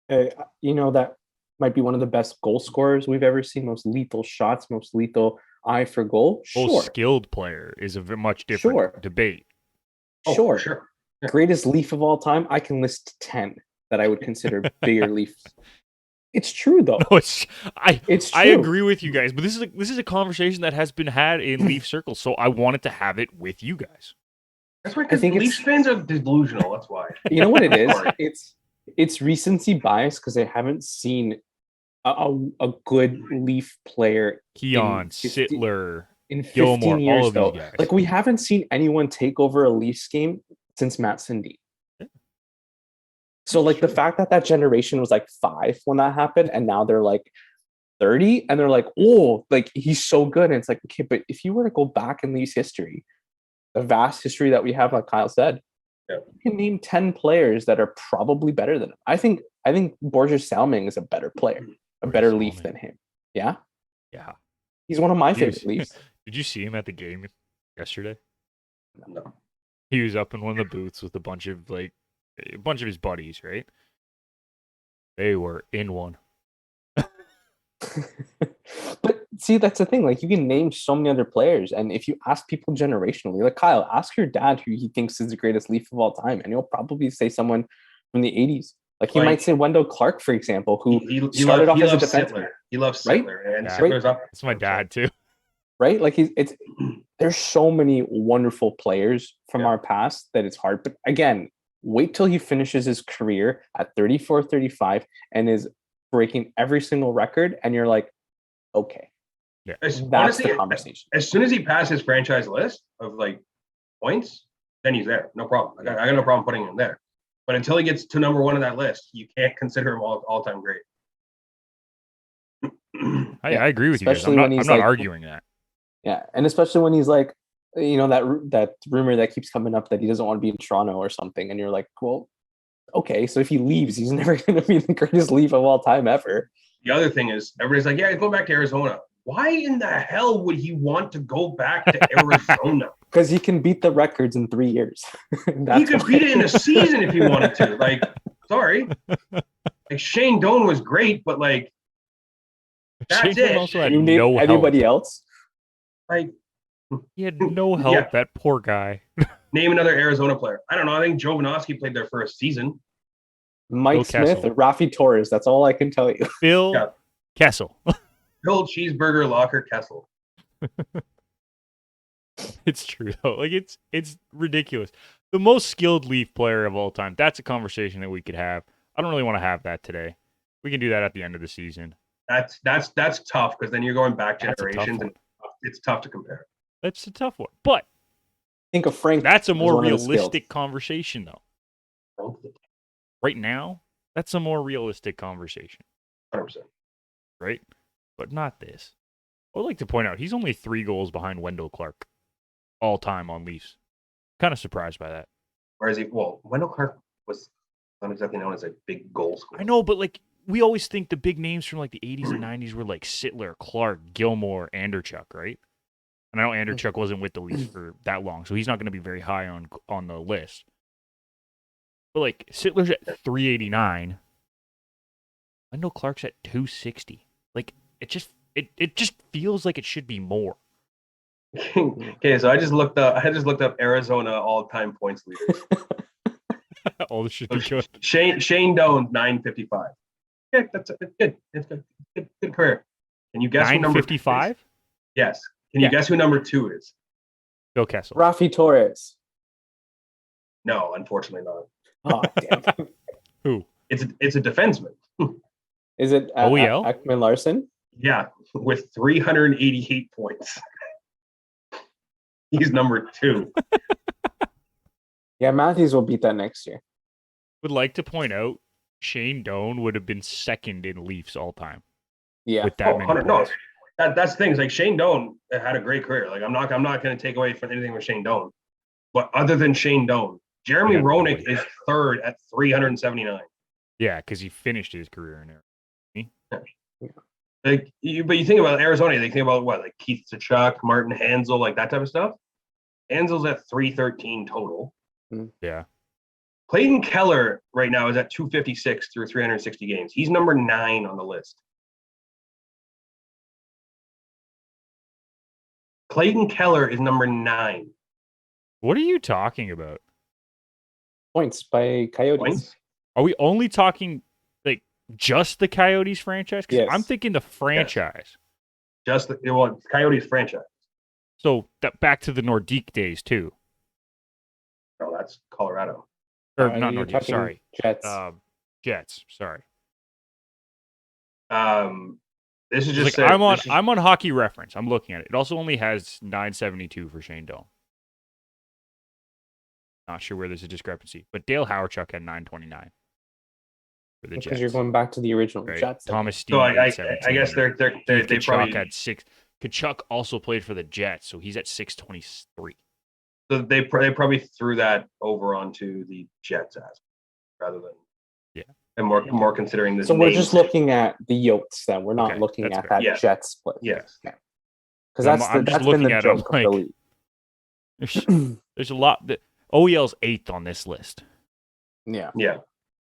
That might be one of the best goal scorers we've ever seen. Most lethal shots, most lethal eye for goal. Most Sure. skilled player is a much different debate. Oh, Sure. Yeah. Greatest Leaf of all time. I can list 10 that I would consider bigger Leafs. It's true though. No, It's true. I agree with you guys, but this is a conversation that has been had in Leaf circles, so I wanted to have it with you guys. That's right, because think Leafs fans are delusional. That's why. You know what it is? Sorry. It's recency bias because I haven't seen a good Leaf player Keon, 50 Sittler, in 15 Gilmore, years all of though. these guys. Like, we haven't seen anyone take over a Leafs game since Matt Sundin. So like the fact that generation was like 5 when that happened, and now they're like 30, and they're like, oh, like he's so good. And it's like, okay, but if you were to go back in Leafs history, the vast history that we have, like Kyle said, you can name 10 players that are probably better than him. I think Borges Salming is a better player, a better Leaf than him. Yeah. Yeah. He's one of my favorite Leafs. Did you see him at the game yesterday? No. He was up in one of the booths with a bunch of his buddies, right? They were in one. But see, that's the thing. Like, you can name so many other players, and if you ask people generationally, like Kyle, ask your dad who he thinks is the greatest Leaf of all time, and he'll probably say someone from the 80s. Like he might say Wendell Clark, for example, who started off as a defenseman. Sittler. He loves Right? Sittler, and Yeah. Sittler's up. It's my dad too. Right? Like there's so many wonderful players from our past that it's hard. But again, wait till he finishes his career at 34, 35 and is breaking every single record. And you're like, okay. Yeah. That's Honestly, the conversation. As soon as he passes franchise list of like points, then he's there. No problem. I got no problem putting him there. But until he gets to number one on that list, you can't consider him all-time great. I agree with you guys. I'm not arguing that. Yeah, and especially when he's like, that rumor that keeps coming up that he doesn't want to be in Toronto or something, and you're like, well, okay, so if he leaves, he's never going to be the greatest leave of all time ever. The other thing is, everybody's like, yeah, he's going back to Arizona. Why in the hell would he want to go back to Arizona? Because he can beat the records in 3 years. He could beat it in a season if he wanted to. Like, sorry. Like, Shane Doan was great, but like, that's Shane it. also had you name no anybody help. else? Like, He had no help. Yeah. That poor guy. name another Arizona player. I don't know. I think Jovanovski played there for a season. Mike Phil Smith, Kessel. Rafi Torres. That's all I can tell you. Phil Yeah. Kessel. Bill Cheeseburger Locker Kessel. It's true though. Like it's ridiculous. The most skilled Leaf player of all time. That's a conversation that we could have. I don't really want to have that today. We can do that at the end of the season. That's tough because then you're going back That's a tough generations one. and it's tough to compare. That's a tough one. But Think of Frank. that's a as more one of the skills. realistic conversation though. Right now, that's a more realistic conversation. 100%. Right? But not this. I would like to point out he's only 3 goals behind Wendell Clark all time on Leafs. Kind of surprised by that. Whereas Wendell Clark was not exactly known as a big goal scorer. I know, but like we always think the big names from like the 80s and 90s were like Sittler, Clark, Gilmore, Anderchuk, right? And I know Anderchuk wasn't with the Leafs for that long, so he's not going to be very high on the list. But like Sittler's at 389. Wendell Clark's at 260. Like it just feels like it should be more. Okay, so I just looked up Arizona all-time points leaders. All this should be good. Shane Doan 955. Yeah, it's good. It's good career. Can you guess who number 955? Yes. Can you guess who number 2 is? Phil Kessel. Rafi Torres. No, unfortunately not. Oh, damn. Who? It's a defenseman. Is it OEL? Ekman Larson? Yeah, with 388 points. He's number 2. Yeah, Matthews will beat that next year. Would like to point out Shane Doan would have been second in Leafs all time. Yeah. With that many 100. No, points. that's the thing. It's like Shane Doan had a great career. Like I'm not going to take away from anything with Shane Doan. But other than Shane Doan, Jeremy Roenick is 3rd at 379. Yeah, because he finished his career in there. But you think about Arizona, they think about what, like Keith Tkachuk, Martin Hanzal, like that type of stuff. Hanzel's at 313 total. Yeah. Clayton Keller right now is at 256 through 360 games. He's number 9 on the list. Clayton Keller is number 9. What are you talking about? Points by Coyotes. Points? Are we only talking like just the Coyotes franchise? Because Yes. I'm thinking the franchise. Just Coyotes franchise. So back to the Nordique days too. No, that's Colorado. Or not You're Nordique, talking sorry. Jets. Jets, sorry. This is Like just I'm on Hockey Reference. I'm looking at it. It also only has 972 for Shane Doan. Not sure where there's a discrepancy, but Dale Hawerchuk had 929 for the Jets. Because you're going back to the original Right. Jets. Thomas Steen. So I 817. guess they Kachuk probably had 6. Kachuk also played for the Jets, so he's at 623. so they probably threw that over onto the Jets aspect rather than and more considering this. So we're just looking at the Yotes then. We're not Okay, looking that's at fair. that Yeah. Jets split. Yes. Yeah. Because I'm just that's been looking the at it, I'm joke of the like- league. There's a lot. OEL's 8th on this list. Yeah. Yeah.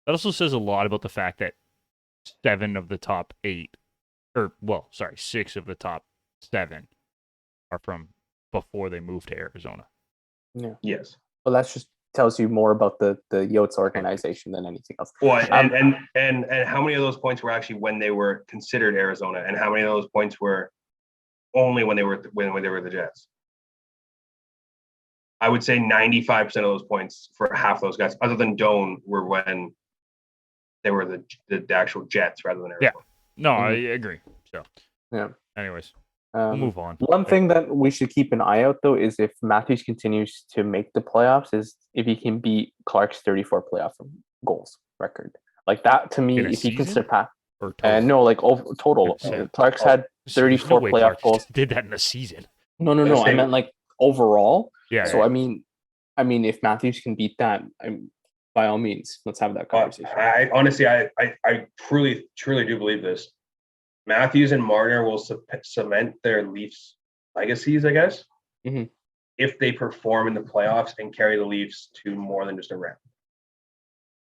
That also says a lot about the fact that 7 of the top 8, 6 of the top 7 are from before they moved to Arizona. Yeah. Yes. Well, that's just tells you more about the Yotes organization than anything else. Well, and how many of those points were actually when they were considered Arizona, and how many of those points were only when they were the Jets? I would say 95% of those points for half those guys, other than Doan, were when they were the actual Jets rather than Arizona. Yeah. No, I agree. So, yeah. Anyways, we'll move on. One thing that we should keep an eye out, though, is if Matthews continues to make the playoffs, is if he can beat Clark's 34 playoff goals record. Like that, to me, if he can surpass. Or total? No, like total. Clark's had 34 playoff Clark goals. Did that in a season? No. I meant like overall. Yeah. So I mean, if Matthews can beat that, by all means, let's have that conversation. I honestly, I truly do believe this. Matthews and Marner will cement their Leafs legacies, I guess, if they perform in the playoffs and carry the Leafs to more than just a round.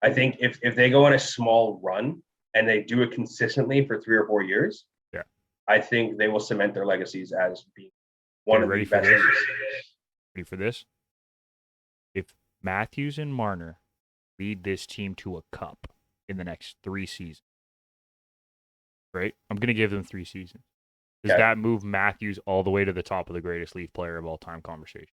I think if they go on a small run and they do it consistently for 3 or 4 years, I think they will cement their legacies as being one of the best. Ready for this? If Matthews and Marner lead this team to a cup in the next 3 seasons, right? I'm going to give them 3 seasons. Does that move Matthews all the way to the top of the greatest Leaf player of all time conversation?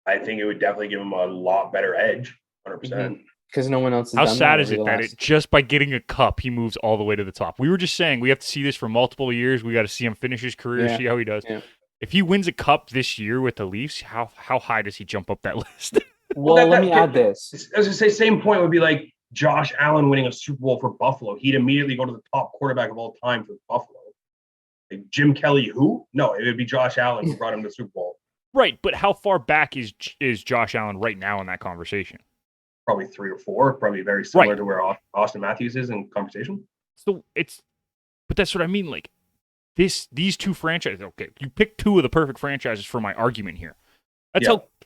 I think it would definitely give him a lot better edge, 100%. Because no one else has How done sad that is it that just by getting a cup, he moves all the way to the top? We were just saying we have to see this for multiple years. We got to see him finish his career, see how he does. Yeah. If he wins a cup this year with the Leafs, how high does he jump up that list? Well, let me add this. As I say, same point would be like Josh Allen winning a Super Bowl for Buffalo. He'd immediately go to the top quarterback of all time for Buffalo. Like Jim Kelly, who? No, it would be Josh Allen who brought him to the Super Bowl. Right, but how far back is Josh Allen right now in that conversation? Probably 3 or 4. Probably very similar to where Austin Matthews is in conversation. So but that's what I mean. Like these 2 franchises. Okay, you picked 2 of the perfect franchises for my argument here.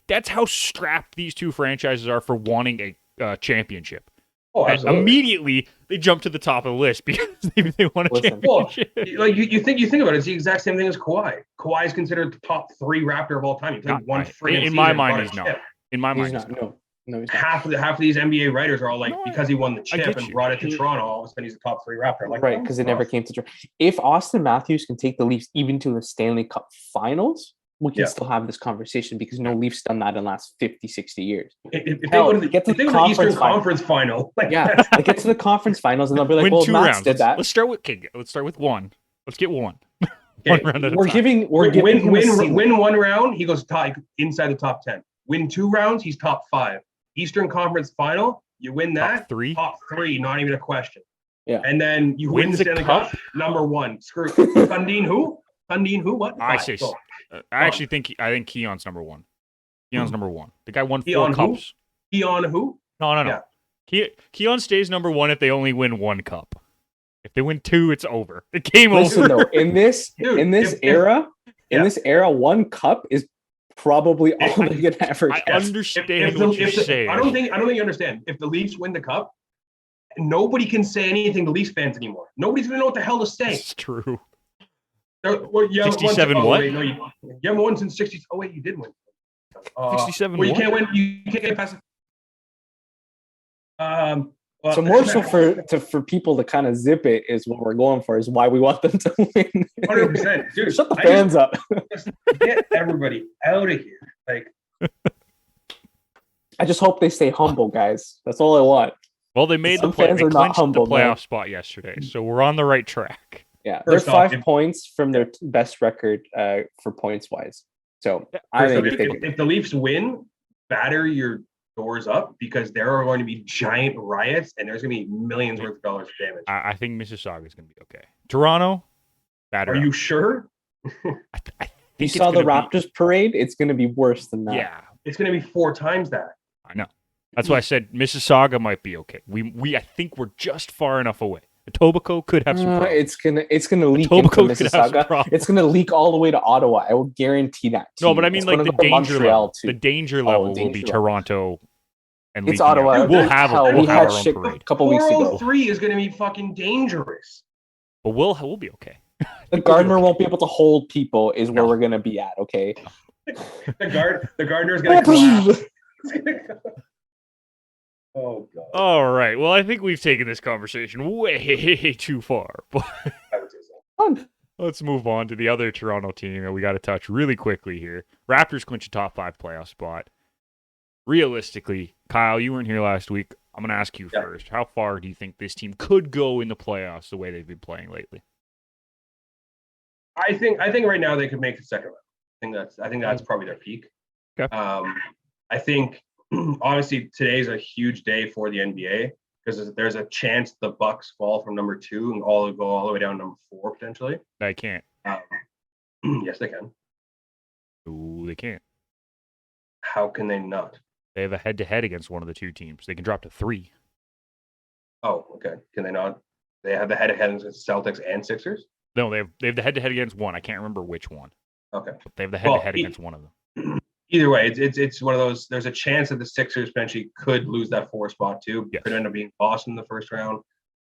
That's how strapped these 2 franchises are for wanting a championship. Oh, absolutely. Immediately they jump to the top of the list because they want a championship. Well, like you think about it, it's the exact same thing as Kawhi. Kawhi is considered the top 3 Raptor of all time. He played one freaking in my mind, he's not. In my mind, he's not. No, he's not. Half of these NBA writers are all like, because he won the chip and brought it to Toronto, all of a sudden he's a top 3 Raptor. Like, right, because it never came to Toronto. If Austin Matthews can take the Leafs even to the Stanley Cup Finals, we can still have this conversation because no Leafs done that in the last 50, 60 years. If they go to the Eastern Conference Final. They get to the conference finals and they'll be like, well, Mats did that. Let's start with 1. Let's get 1. Okay. 1 round at a We're time. Win 1 round, he goes inside the top 10. Win 2 rounds, he's top 5. Eastern Conference Final, you win that. Top 3, not even a question. Yeah. And then you win the Stanley Cup, number 1. Screw Sundin who? What? I actually think Keon's number 1. Keon's number 1. The guy won 4 cups. Keon who? No. Yeah. Keon stays number 1 if they only win 1 cup. If they win 2, it's over. The game over. Though, in this era, 1 cup is probably all they can ever get. I understand what you're saying. I don't think you understand. If the Leafs win the cup, nobody can say anything to Leafs fans anymore. Nobody's gonna know what the hell to say. It's true. 67 what? Wait, no, you haven't won since 60. Oh wait, you did win. 67. Well, you can't win. You can't get past. So more so for people to kind of zip it is what we're going for. Is why we want them to win. 100%, dude. Shut the fans up. Just get everybody out of here. Like, I just hope they stay humble, guys. That's all I want. Well, they made the playoff spot yesterday, so we're on the right track. Yeah, they're 5 points from their best record for points wise. So I think if the Leafs win, batter your doors up because there are going to be giant riots and there's going to be millions worth of dollars of damage. I think Mississauga is going to be okay. Toronto, batter. Are you sure? I you saw the Raptors parade. It's going to be worse than that. Yeah, it's going to be 4 times that. I know. That's why I said Mississauga might be okay. I think we're just far enough away. Etobicoke could have some problems. It's gonna leak into Mississauga. It's gonna leak all the way to Ottawa. I will guarantee that. No, but I mean like the danger level. The danger level will be Toronto and it's Ottawa. We'll have our own parade. A couple weeks ago. 403 is gonna be fucking dangerous. But we'll be okay. The Gardner won't be able to hold people is where we're gonna be at. Okay. The gardener's gonna collapse. Oh god. All right. Well, I think we've taken this conversation way too far. But I would say so. Fun. let's move on to the other Toronto team that we got to touch really quickly here. Raptors clinch a top 5 playoff spot. Realistically, Kyle, you weren't here last week. I'm going to ask you first. How far do you think this team could go in the playoffs the way they've been playing lately? I think right now they could make the second round. I think that's probably their peak. Okay. I think honestly today's a huge day for the NBA because there's a chance the Bucks fall from number 2 and go all the way down to number 4 potentially. They can't. Yes, they can. Ooh, they can't. How can they not? They have a head-to-head against one of the two teams. They can drop to 3. Oh, okay. Can they not? They have the head-to-head against Celtics and Sixers? No, they have the head-to-head against one. I can't remember which one. Okay. But they have the head-to-head against one of them. Either way, it's one of those. There's a chance that the Sixers potentially could lose that 4 spot too. Yes. Could end up being Boston in the first round.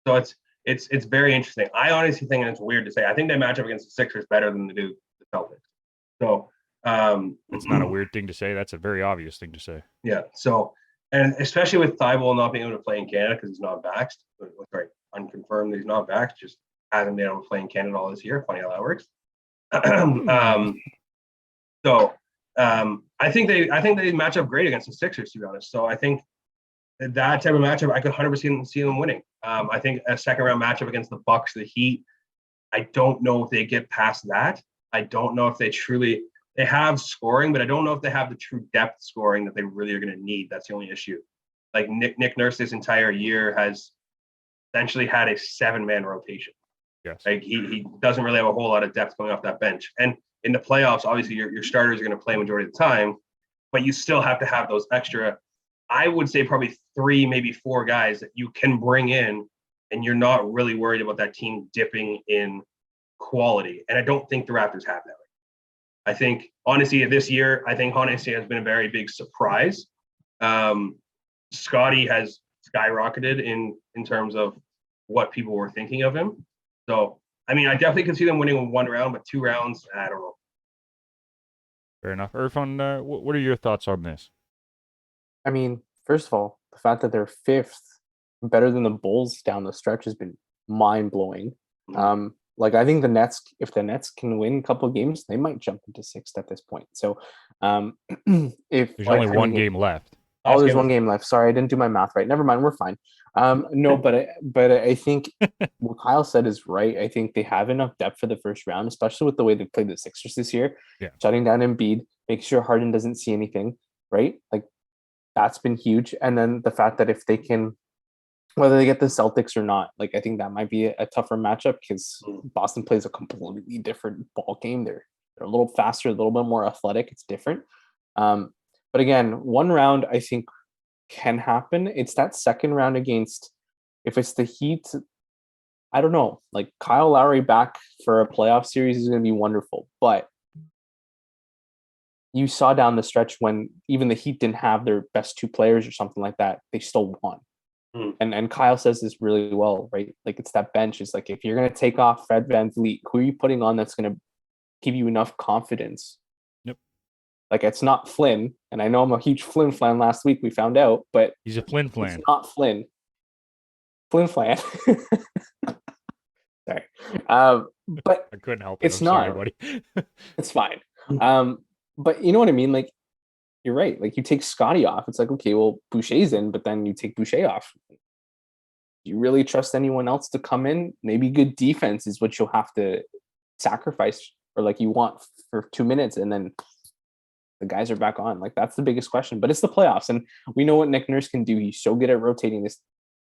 So it's very interesting. I honestly think, and it's weird to say, I think they match up against the Sixers better than they do the Celtics. So it's not a weird thing to say. That's a very obvious thing to say. Yeah. So, and especially with Thibault not being able to play in Canada because he's not vaxxed. Sorry, unconfirmed that he's not vaxxed. Just hasn't been able to play in Canada all this year. Funny how that works. I think they match up great against the Sixers, to be honest. So I think that type of matchup, I could 100% see them winning. I think a second round matchup against the Bucks, the Heat, I don't know if they get past that. I don't know if they have scoring, but I don't know if they have the true depth scoring that they really are going to need. That's the only issue. Like Nick Nurse this entire year has essentially had a 7-man rotation. Yes. Like he doesn't really have a whole lot of depth going off that bench. And in the playoffs, obviously your starters are going to play majority of the time, but you still have to have those extra, I would say probably 3, maybe 4 guys that you can bring in and you're not really worried about that team dipping in quality. And I don't think the Raptors have that. I think, honestly, this year, has been a very big surprise. Scotty has skyrocketed in terms of what people were thinking of him. So, I mean, I definitely could see them winning 1 round, but 2 rounds, I don't know. Fair enough. Irfan, what are your thoughts on this? I mean, first of all, the fact that they're 5th, better than the Bulls down the stretch, has been mind-blowing. Mm-hmm. Like, I think the Nets, if the Nets can win a couple of games, they might jump into 6th at this point. So, if there's only one game left. Oh, there's one game left. Sorry, I didn't do my math right. Never mind, we're fine. No, but I think what Kyle said is right. I think they have enough depth for the first round, especially with the way they played the Sixers this year. Yeah. Shutting down Embiid, making sure Harden doesn't see anything, right? Like, that's been huge. And then the fact that if they can, whether they get the Celtics or not, like, I think that might be a tougher matchup because Boston plays a completely different ball game. They're a little faster, a little bit more athletic. It's different. But again, 1 round I think can happen. It's that second round against, if it's the Heat, I don't know. Like, Kyle Lowry back for a playoff series is going to be wonderful. But you saw down the stretch when even the Heat didn't have their best 2 players or something like that, they still won. And Kyle says this really well, right? Like, it's that bench. It's like, if you're going to take off Fred VanVleet, who are you putting on that's going to give you enough confidence? Yep. Like, it's not Flynn. And I know I'm a huge Flynn fan. Last week we found out, but he's a Flynn fan. It's not Flynn. Flynn fan. Sorry. But I couldn't help it. It's I'm not. sorry, buddy. It's fine. But you know what I mean? Like, you're right. Like, you take Scotty off. It's like, okay, well, Boucher's in, but then you take Boucher off. Do you really trust anyone else to come in? Maybe good defense is what you'll have to sacrifice, or like you want for 2 minutes, and then the guys are back on. Like, that's the biggest question. But it's the playoffs, and we know what Nick Nurse can do. He's so good at rotating this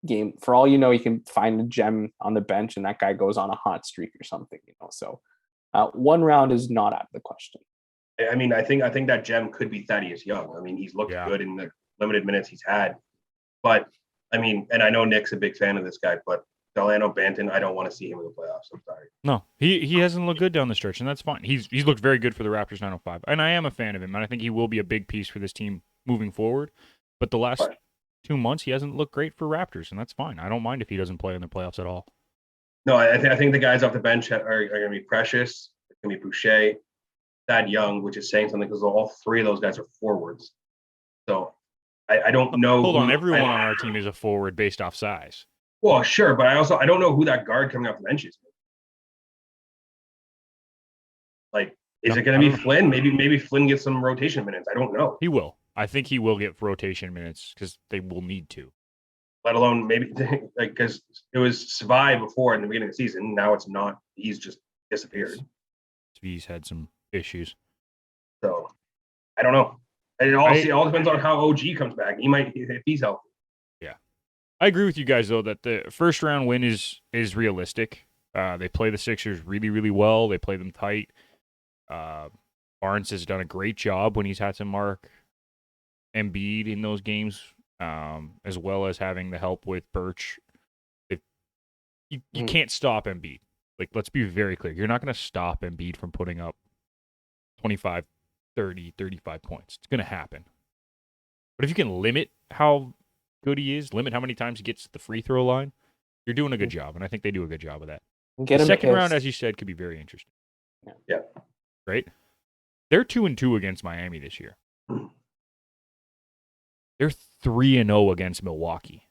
game. For all you know, he can find a gem on the bench, and that guy goes on a hot streak or something. So 1 round is not out of the question. I mean, I think that gem could be Thaddeus Young. I mean, he's looked good in the limited minutes he's had. But, I mean, and I know Nick's a big fan of this guy, but Delano Banton, I don't want to see him in the playoffs. I'm sorry. No, he hasn't looked good down the stretch, and that's fine. He's looked very good for the Raptors 905, and I am a fan of him, and I think he will be a big piece for this team moving forward. But the last 2 months, he hasn't looked great for Raptors, and that's fine. I don't mind if he doesn't play in the playoffs at all. No, I think the guys off the bench are going to be Precious. It's going to be Boucher, Thad Young, which is saying something because all three of those guys are forwards. So I don't know. Hold on, everyone on our team is a forward based off size. Well, sure, but I don't know who that guard coming off the bench is. Like, is it going to be Flynn? Maybe Flynn gets some rotation minutes. I don't know. He will. I think he will get rotation minutes because they will need to. Let alone maybe like because it was Savai before in the beginning of the season. Now it's not. He's just disappeared. He's had some issues. So I don't know. And it all depends on how OG comes back. He might if he's healthy. Yeah, I agree with you guys though that the first round win is realistic. They play the Sixers really, really well. They play them tight. Barnes has done a great job when he's had to mark Embiid in those games, as well as having the help with Birch. You can't stop Embiid. Like, let's be very clear. You're not going to stop Embiid from putting up 25, 30, 35 points. It's going to happen. But if you can limit how good he is, limit how many times he gets to the free throw line, you're doing a good job. And I think they do a good job of that. The second round, as you said, could be very interesting. Yeah. Right? They're 2-2 against Miami this year. They're 3-0 against Milwaukee.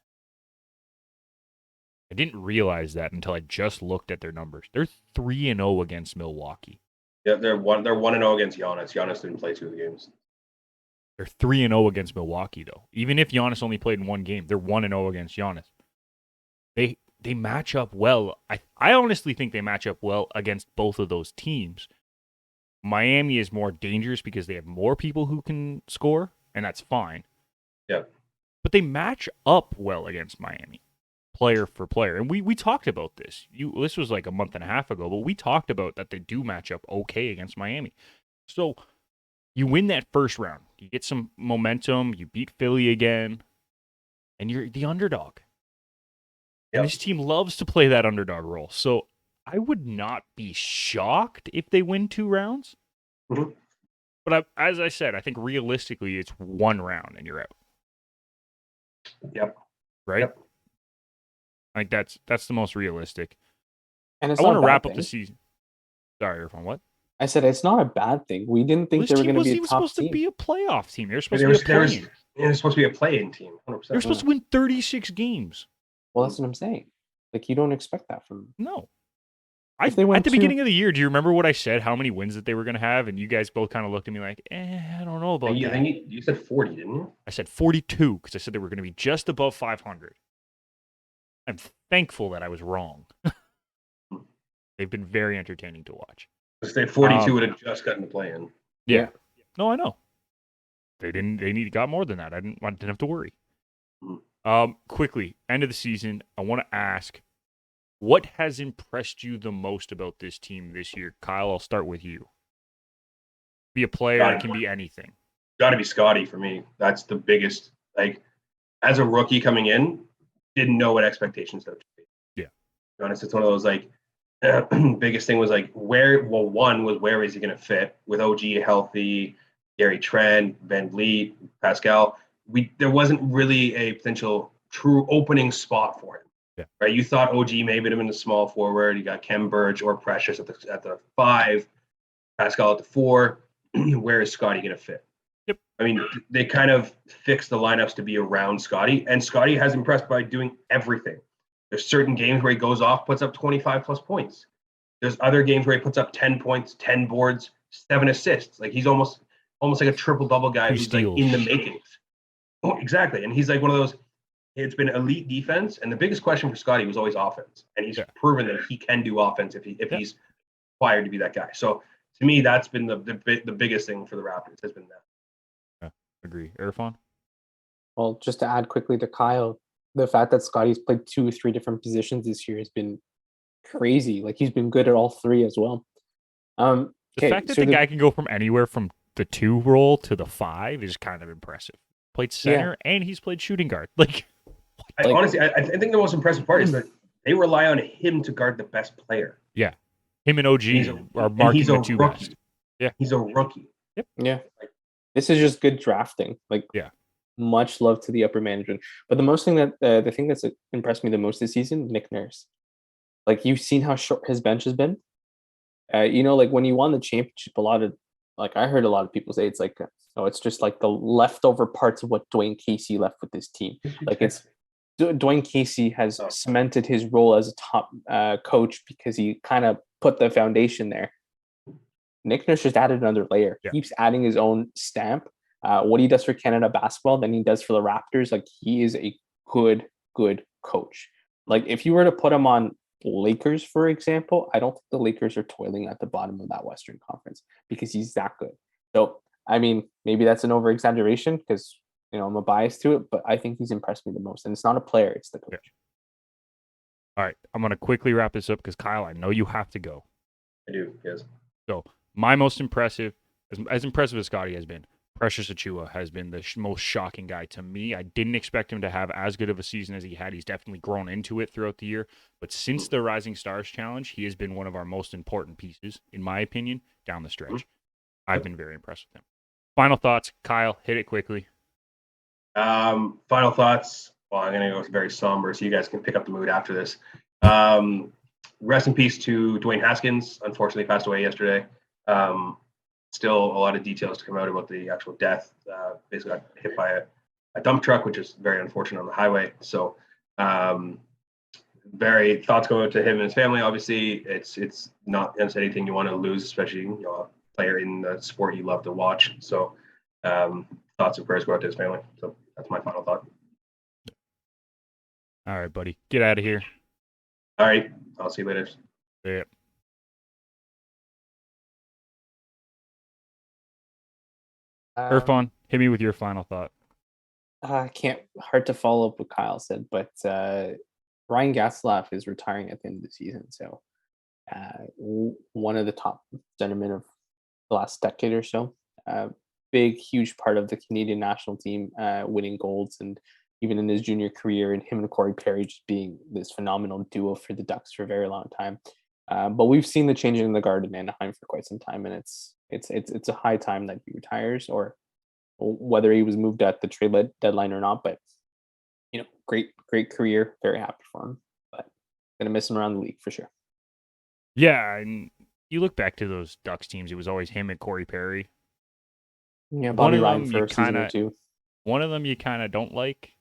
I didn't realize that until I just looked at their numbers. They're 3-0 against Milwaukee. Yeah, they're 1-0 against Giannis. Giannis didn't play 2 of the games. They're 3-0 against Milwaukee, though. Even if Giannis only played in 1 game, they're 1-0 against Giannis. They match up well. I honestly think they match up well against both of those teams. Miami is more dangerous because they have more people who can score, and that's fine. Yeah. But they match up well against Miami, player for player. And we talked about this. This was like a month and a half ago, but we talked about that they do match up okay against Miami. So you win that first round. You get some momentum. You beat Philly again, and you're the underdog. Yep. And this team loves to play that underdog role. So I would not be shocked if they win 2 rounds. Mm-hmm. But as I said, I think realistically it's 1 round and you're out. Yep. Right? Yep. I think that's the most realistic. And I want to wrap up the season. Sorry, Irfan, what? I said it's not a bad thing. We didn't think they were going to be a top team. He was supposed to be a playoff team. They were supposed to be a play-in. It was supposed to be a play-in team. 100%. They're supposed to win 36 games. Well, that's what I'm saying. Like, you don't expect that from them. No. If they went at the beginning of the year, do you remember what I said, how many wins that they were going to have? And you guys both kind of looked at me like, I don't know about that. You said 40, didn't you? I said 42 because I said they were going to be just above 500. I'm thankful that I was wrong. They've been very entertaining to watch. I say 42 would have just gotten the play-in. Yeah. No, I know. They got more than that. I didn't have to worry. Quickly, end of the season, I want to ask, what has impressed you the most about this team this year? Kyle, I'll start with you. Be a player, it can be anything. Got to be Scotty for me. That's the biggest. Like, as a rookie coming in, didn't know what expectations would be. Yeah. To be honest, it's one of those like biggest thing was like one was where is he going to fit with OG healthy, Gary Trent, Van Vliet, Pascal. There wasn't really a potential true opening spot for him. Yeah. Right. You thought OG maybe would have been the small forward. You got Kem Birch or Precious at the 5, Pascal at the 4. Where is Scotty going to fit? Yep. I mean, they kind of fixed the lineups to be around Scotty, and Scotty has impressed by doing everything. There's certain games where he goes off, puts up 25 plus points. There's other games where he puts up 10 points, 10 boards, 7 assists. Like he's almost like a triple double guy who's like in the makings. Oh, exactly. And he's like one of those. It's been elite defense, and the biggest question for Scotty was always offense, and he's proven that he can do offense if he's required to be that guy. So to me, that's been the biggest thing for the Raptors has been that. Yeah, agree. Irfan? Well, just to add quickly to Kyle, the fact that Scotty's played 2 or 3 different positions this year has been crazy. Like he's been good at all 3 as well. The fact that the guy can go from anywhere from the 2 role to the 5 is kind of impressive. Played center and he's played shooting guard. Honestly, I think the most impressive part is that they rely on him to guard the best player. Yeah. Him and OG are marking the 2 best. Yeah. He's a rookie. Yep. Yeah. This is just good drafting. Much love to the upper management. But the most thing the thing that's impressed me the most this season, Nick Nurse. Like you've seen how short his bench has been. Like when he won the championship, a lot of like I heard a lot of people say it's like, oh, it's just like the leftover parts of what Dwayne Casey left with this team. Like it's Dwayne Casey has cemented his role as a top coach because he kind of put the foundation there. Nick Nurse just added another layer. Yeah. He keeps adding his own stamp. What he does for Canada basketball, then he does for the Raptors. Like he is a good coach. Like if you were to put him on Lakers, for example, I don't think the Lakers are toiling at the bottom of that Western Conference because he's that good. So I mean, maybe that's an over exaggeration because I'm a bias to it, but I think he's impressed me the most. And it's not a player, it's the coach. Yeah. All right, I'm gonna quickly wrap this up because Kyle, I know you have to go. I do, yes. So my most impressive, as impressive as Scotty has been, Precious Achiuwa has been the most shocking guy to me. I didn't expect him to have as good of a season as he had. He's definitely grown into it throughout the year. But since the Rising Stars Challenge, he has been one of our most important pieces, in my opinion, down the stretch. I've been very impressed with him. Final thoughts, Kyle, hit it quickly. Final thoughts. Well, I'm going to go very somber so you guys can pick up the mood after this. Rest in peace to Dwayne Haskins. Unfortunately passed away yesterday. Still a lot of details to come out about the actual death. Basically got hit by a dump truck, which is very unfortunate on the highway. So very thoughts go out to him and his family. Obviously, it's not anything you want to lose, especially a player in the sport you love to watch. So thoughts and prayers go out to his family. So that's my final thought. All right, buddy. Get out of here. All right. I'll see you later. Yeah. Irfan, hit me with your final thought. Hard to follow up what Kyle said, but Ryan Gaslav is retiring at the end of the season. So one of the top centermen of the last decade or so. Big, huge part of the Canadian national team, winning golds, and even in his junior career, and him and Corey Perry just being this phenomenal duo for the Ducks for a very long time. But we've seen the changing in the guard in Anaheim for quite some time, and it's a high time that he retires, or whether he was moved at the trade deadline or not. But great career, very happy for him. But gonna miss him around the league for sure. Yeah, and you look back to those Ducks teams; it was always him and Corey Perry. Yeah, Bobby Ryan for a season or two. One of them you kind of don't like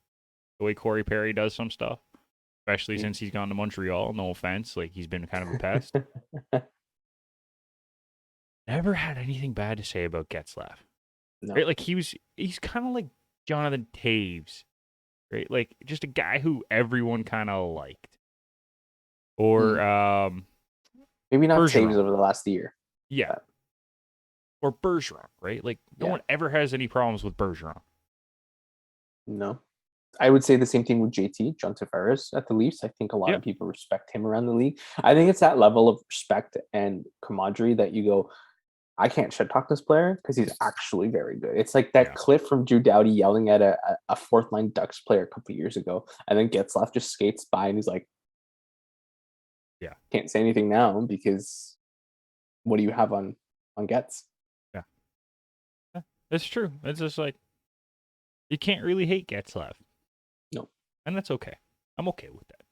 the way Corey Perry does some stuff, especially since he's gone to Montreal. No offense, like he's been kind of a pest. Never had anything bad to say about Getzlaf. No. Right? Like he's kind of like Jonathan Taves, right? Like just a guy who everyone kind of liked. Or maybe not Bergeron. Taves over the last year. Yeah. Or Bergeron, right? Like no one ever has any problems with Bergeron. No. I would say the same thing with JT, John Tavares at the Leafs. I think a lot of people respect him around the league. I think it's that level of respect and camaraderie that you go, I can't shit talk this player because he's actually very good. It's like that clip from Drew Doughty yelling at a fourth line Ducks player a couple of years ago, and then Getzlaf just skates by and he's like, can't say anything now because what do you have on Getz? Yeah. It's true. It's just like you can't really hate Getzlaf. No. And that's okay. I'm okay with that.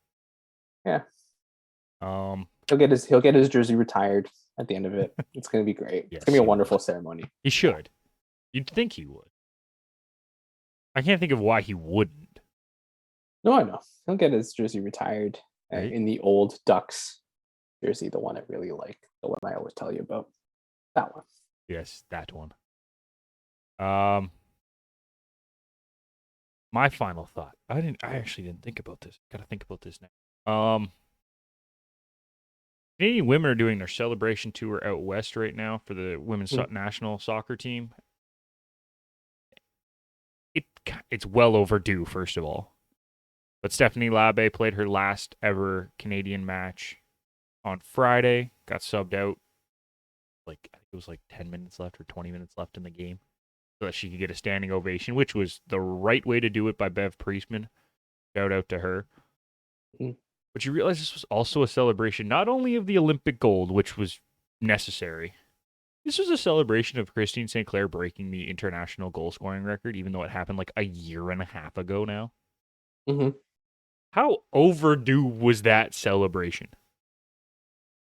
Yeah. He'll get his jersey retired at the end of it. It's gonna be great. Yes, it's gonna be a wonderful ceremony. He should. You'd think he would. I can't think of why he wouldn't. No, I know. He'll get his jersey retired in the old Ducks jersey, the one I really like, the one I always tell you about. That one. Yes, that one. My final thought. I actually didn't think about this. Gotta think about this now. Canadian women are doing their celebration tour out west right now for the women's national soccer team. It's well overdue, first of all. But Stephanie Labbe played her last ever Canadian match on Friday. Got subbed out. I think it was 10 minutes left or 20 minutes left in the game, so that she could get a standing ovation, which was the right way to do it by Bev Priestman. Shout out to her. But you realize this was also a celebration not only of the Olympic gold, which was necessary. This was a celebration of Christine St. Clair breaking the international goal scoring record, even though it happened a year and a half ago now. Mm-hmm. How overdue was that celebration?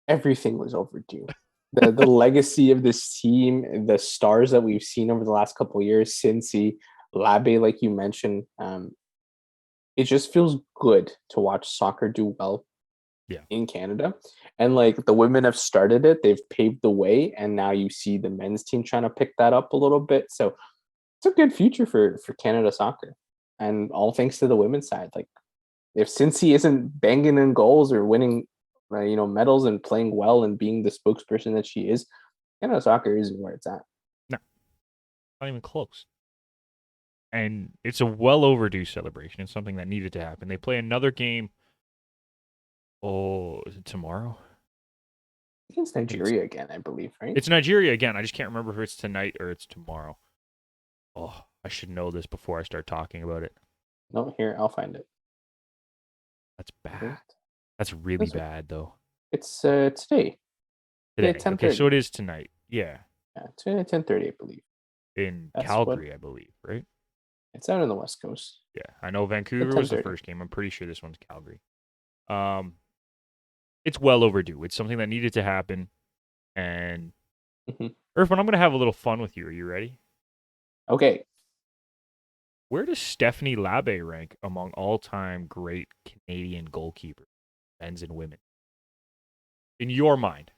Everything was overdue. the legacy of this team, the stars that we've seen over the last couple of years, Cincy, Labe, like you mentioned, it just feels good to watch soccer do well in Canada. And like the women have started it, they've paved the way, and now you see the men's team trying to pick that up a little bit. So it's a good future for Canada soccer. And all thanks to the women's side. Like if Cincy isn't banging in goals or winning medals and playing well and being the spokesperson that she is, Canada soccer isn't where it's at. No, not even close. And it's a well overdue celebration. It's something that needed to happen. They play another game. Oh, is it tomorrow? Against Nigeria again, I believe, right? It's Nigeria again. I just can't remember if it's tonight or it's tomorrow. Oh, I should know this before I start talking about it. No, here, I'll find it. That's bad. That's really bad, though. It's today. Today. Okay, so it is tonight. Yeah. Yeah, 10:30, I believe. In Calgary, I believe, right? It's out on the West Coast. Yeah, I know Vancouver was the first game. I'm pretty sure this one's Calgary. It's well overdue. It's something that needed to happen. And Irfan, I'm going to have a little fun with you. Are you ready? Okay. Where does Stephanie Labe rank among all-time great Canadian goalkeepers, men's and women? In your mind.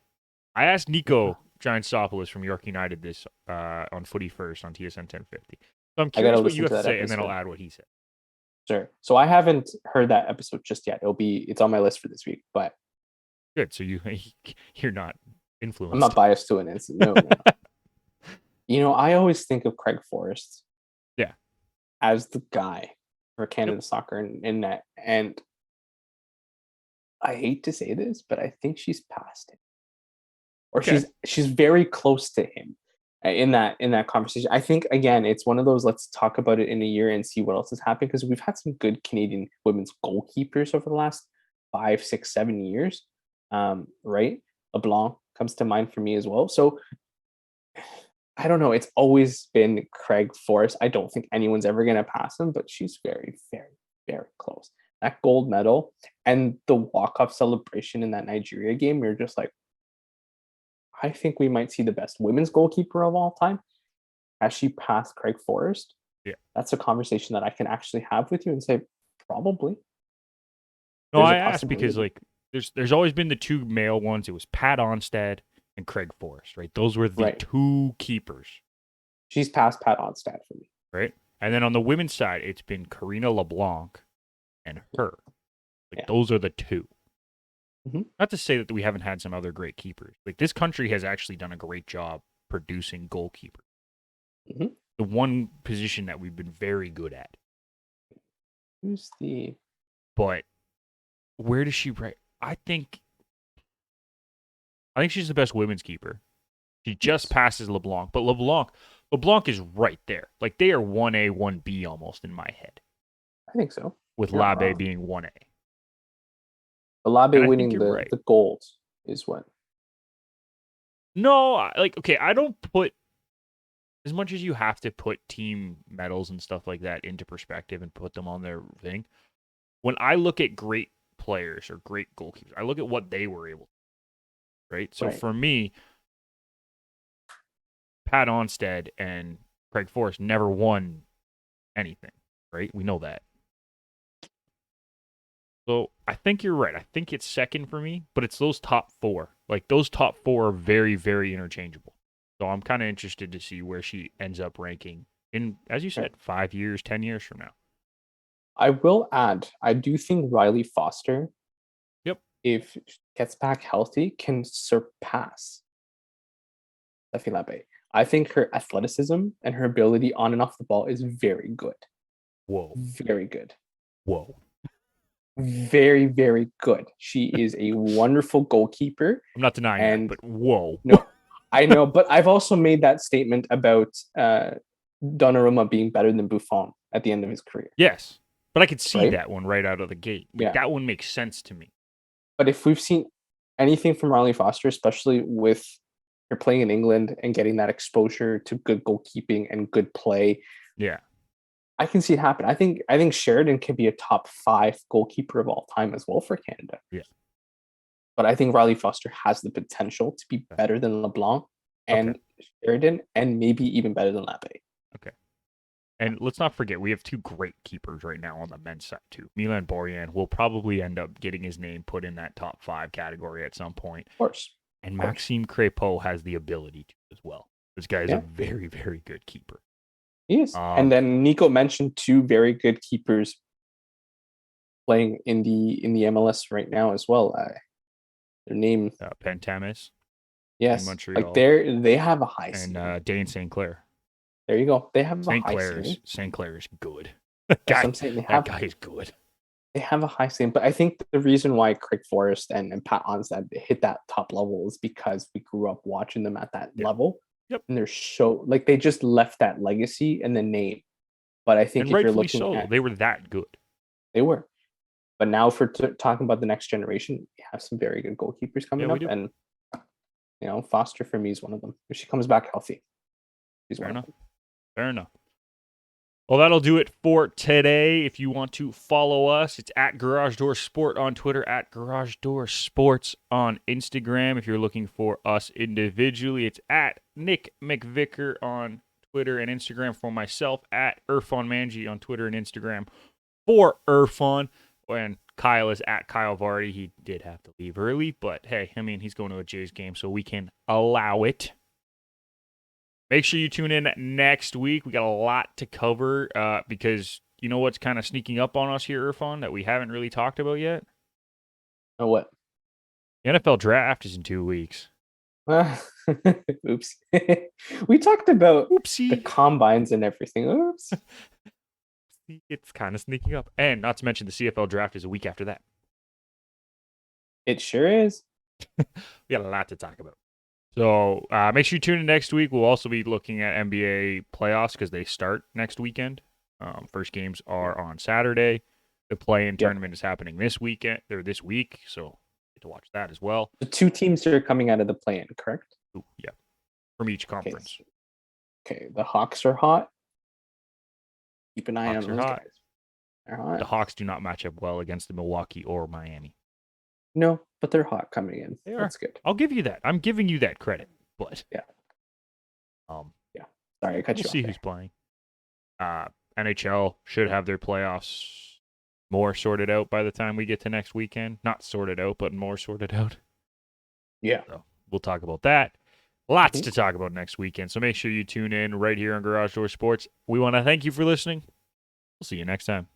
I asked Nico Giantsopoulos from York United this on Footy First on TSN 1050. So I'm curious what you have to say, and then I'll add what he said. Sure. So I haven't heard that episode just yet. It's on my list for this week, but good. So you're not influenced. I'm not biased to an instant. No. I always think of Craig Forrest. Yeah. As the guy for Canada soccer in net. And I hate to say this, but I think she's past him. Or she's very close to him in that conversation. I think again, it's one of those let's talk about it in a year and see what else has happened, because we've had some good Canadian women's goalkeepers over the last 5, 6, 7 years. Right? LeBlanc comes to mind for me as well. So I don't know. It's always been Craig Forrest. I don't think anyone's ever going to pass him, but she's very, very, very close. That gold medal and the walk-off celebration in that Nigeria game, you're just like, I think we might see the best women's goalkeeper of all time. Has she passed Craig Forrest? Yeah. That's a conversation that I can actually have with you and say, probably. No, I asked because like there's always been the two male ones. It was Pat Onstad and Craig Forrest, right? Those were the two keepers. She's past Pat Onstad for me. Right? And then on the women's side, it's been Karina LeBlanc and her. Those are the two. Mm-hmm. Not to say that we haven't had some other great keepers. Like this country has actually done a great job producing goalkeepers. Mm-hmm. The one position that we've been very good at. But where does she rank? I think she's the best women's keeper. She just passes LeBlanc, but LeBlanc is right there. Like they are 1A, 1B almost in my head. I think so. With Labe being 1A. But Labe winning the gold is what? No, I don't put as much as you have to put team medals and stuff like that into perspective and put them on their thing. When I look at great players or great goalkeepers, I look at what they were able to do, right? So for me, Pat Onstad and Craig Forrest never won anything, right? We know that. So I think you're right. I think it's second for me, but it's those top four. Like those top four are very, very interchangeable. So I'm kind of interested to see where she ends up ranking in, as you said, 5 years, 10 years from now. I will add, I do think Riley Foster, if she gets back healthy, can surpass Stephanie Labe. I think her athleticism and her ability on and off the ball is very good. Whoa. Very good. Whoa. Very, very good. She is a wonderful goalkeeper. I'm not denying that, but whoa. No, I know, but I've also made that statement about Donnarumma being better than Buffon at the end of his career. Yes, but I could see that one right out of the gate. Yeah. That one makes sense to me. But if we've seen anything from Riley Foster, especially with her playing in England and getting that exposure to good goalkeeping and good play, I can see it happen. I think Sheridan can be a top 5 goalkeeper of all time as well for Canada. Yeah. but I think Riley Foster has the potential to be better than LeBlanc and Sheridan, and maybe even better than Lappe. Okay. And let's not forget, we have two great keepers right now on the men's side, too. Milan Borjan will probably end up getting his name put in that top 5 category at some point. Of course. And Maxime Crépeau has the ability to as well. This guy is a very, very good keeper. He is. And then Nico mentioned 2 very good keepers playing in the MLS right now as well. Their name Pantamis. Yes. Montreal. Like they have a high ceiling. And Dane St. Clair. There you go. They have a high ceiling. St. Clair is good. That's what I'm saying. That guy is good. They have a high ceiling, but I think the reason why Craig Forrest and Pat Onstad hit that top level is because we grew up watching them at that level. Yep. And they're like they just left that legacy and the name. But I think and if you're looking at, they were that good. They were. But now for talking about the next generation, we have some very good goalkeepers coming up. And, Foster for me is one of them. If she comes back healthy, she's one of them. Fair enough. Well, that'll do it for today. If you want to follow us, it's at Garage Door Sport on Twitter, at Garage Door Sports on Instagram. If you're looking for us individually, it's at Nick McVicker on Twitter and Instagram for myself, at Irfan Manji on Twitter and Instagram for Irfan. And Kyle is at Kyle Vardy. He did have to leave early, but hey, I mean, he's going to a Jays game, so we can allow it. Make sure you tune in next week. We got a lot to cover because you know what's kind of sneaking up on us here, Irfan, that we haven't really talked about yet? Oh, what? The NFL draft is in 2 weeks. Oops. We talked about the combines and everything. Oops. It's kind of sneaking up. And not to mention the CFL draft is a week after that. It sure is. We got a lot to talk about. So make sure you tune in next week. We'll also be looking at NBA playoffs because they start next weekend. First games are on Saturday. The play-in tournament is happening this weekend or this week, so get to watch that as well. The 2 teams are coming out of the play-in, correct? Ooh, yeah, from each conference. Okay, the Hawks are hot. Keep an eye Hawks on are those hot. guys. They're hot. The Hawks do not match up well against the Milwaukee or Miami. No, but they're hot coming in. They are. That's good. I'll give you that. I'm giving you that credit. But yeah. Sorry, I cut you off. We'll see who's playing. NHL should have their playoffs more sorted out by the time we get to next weekend. Not sorted out, but more sorted out. Yeah. So we'll talk about that. Lots to talk about next weekend. So make sure you tune in right here on Garage Door Sports. We want to thank you for listening. We'll see you next time.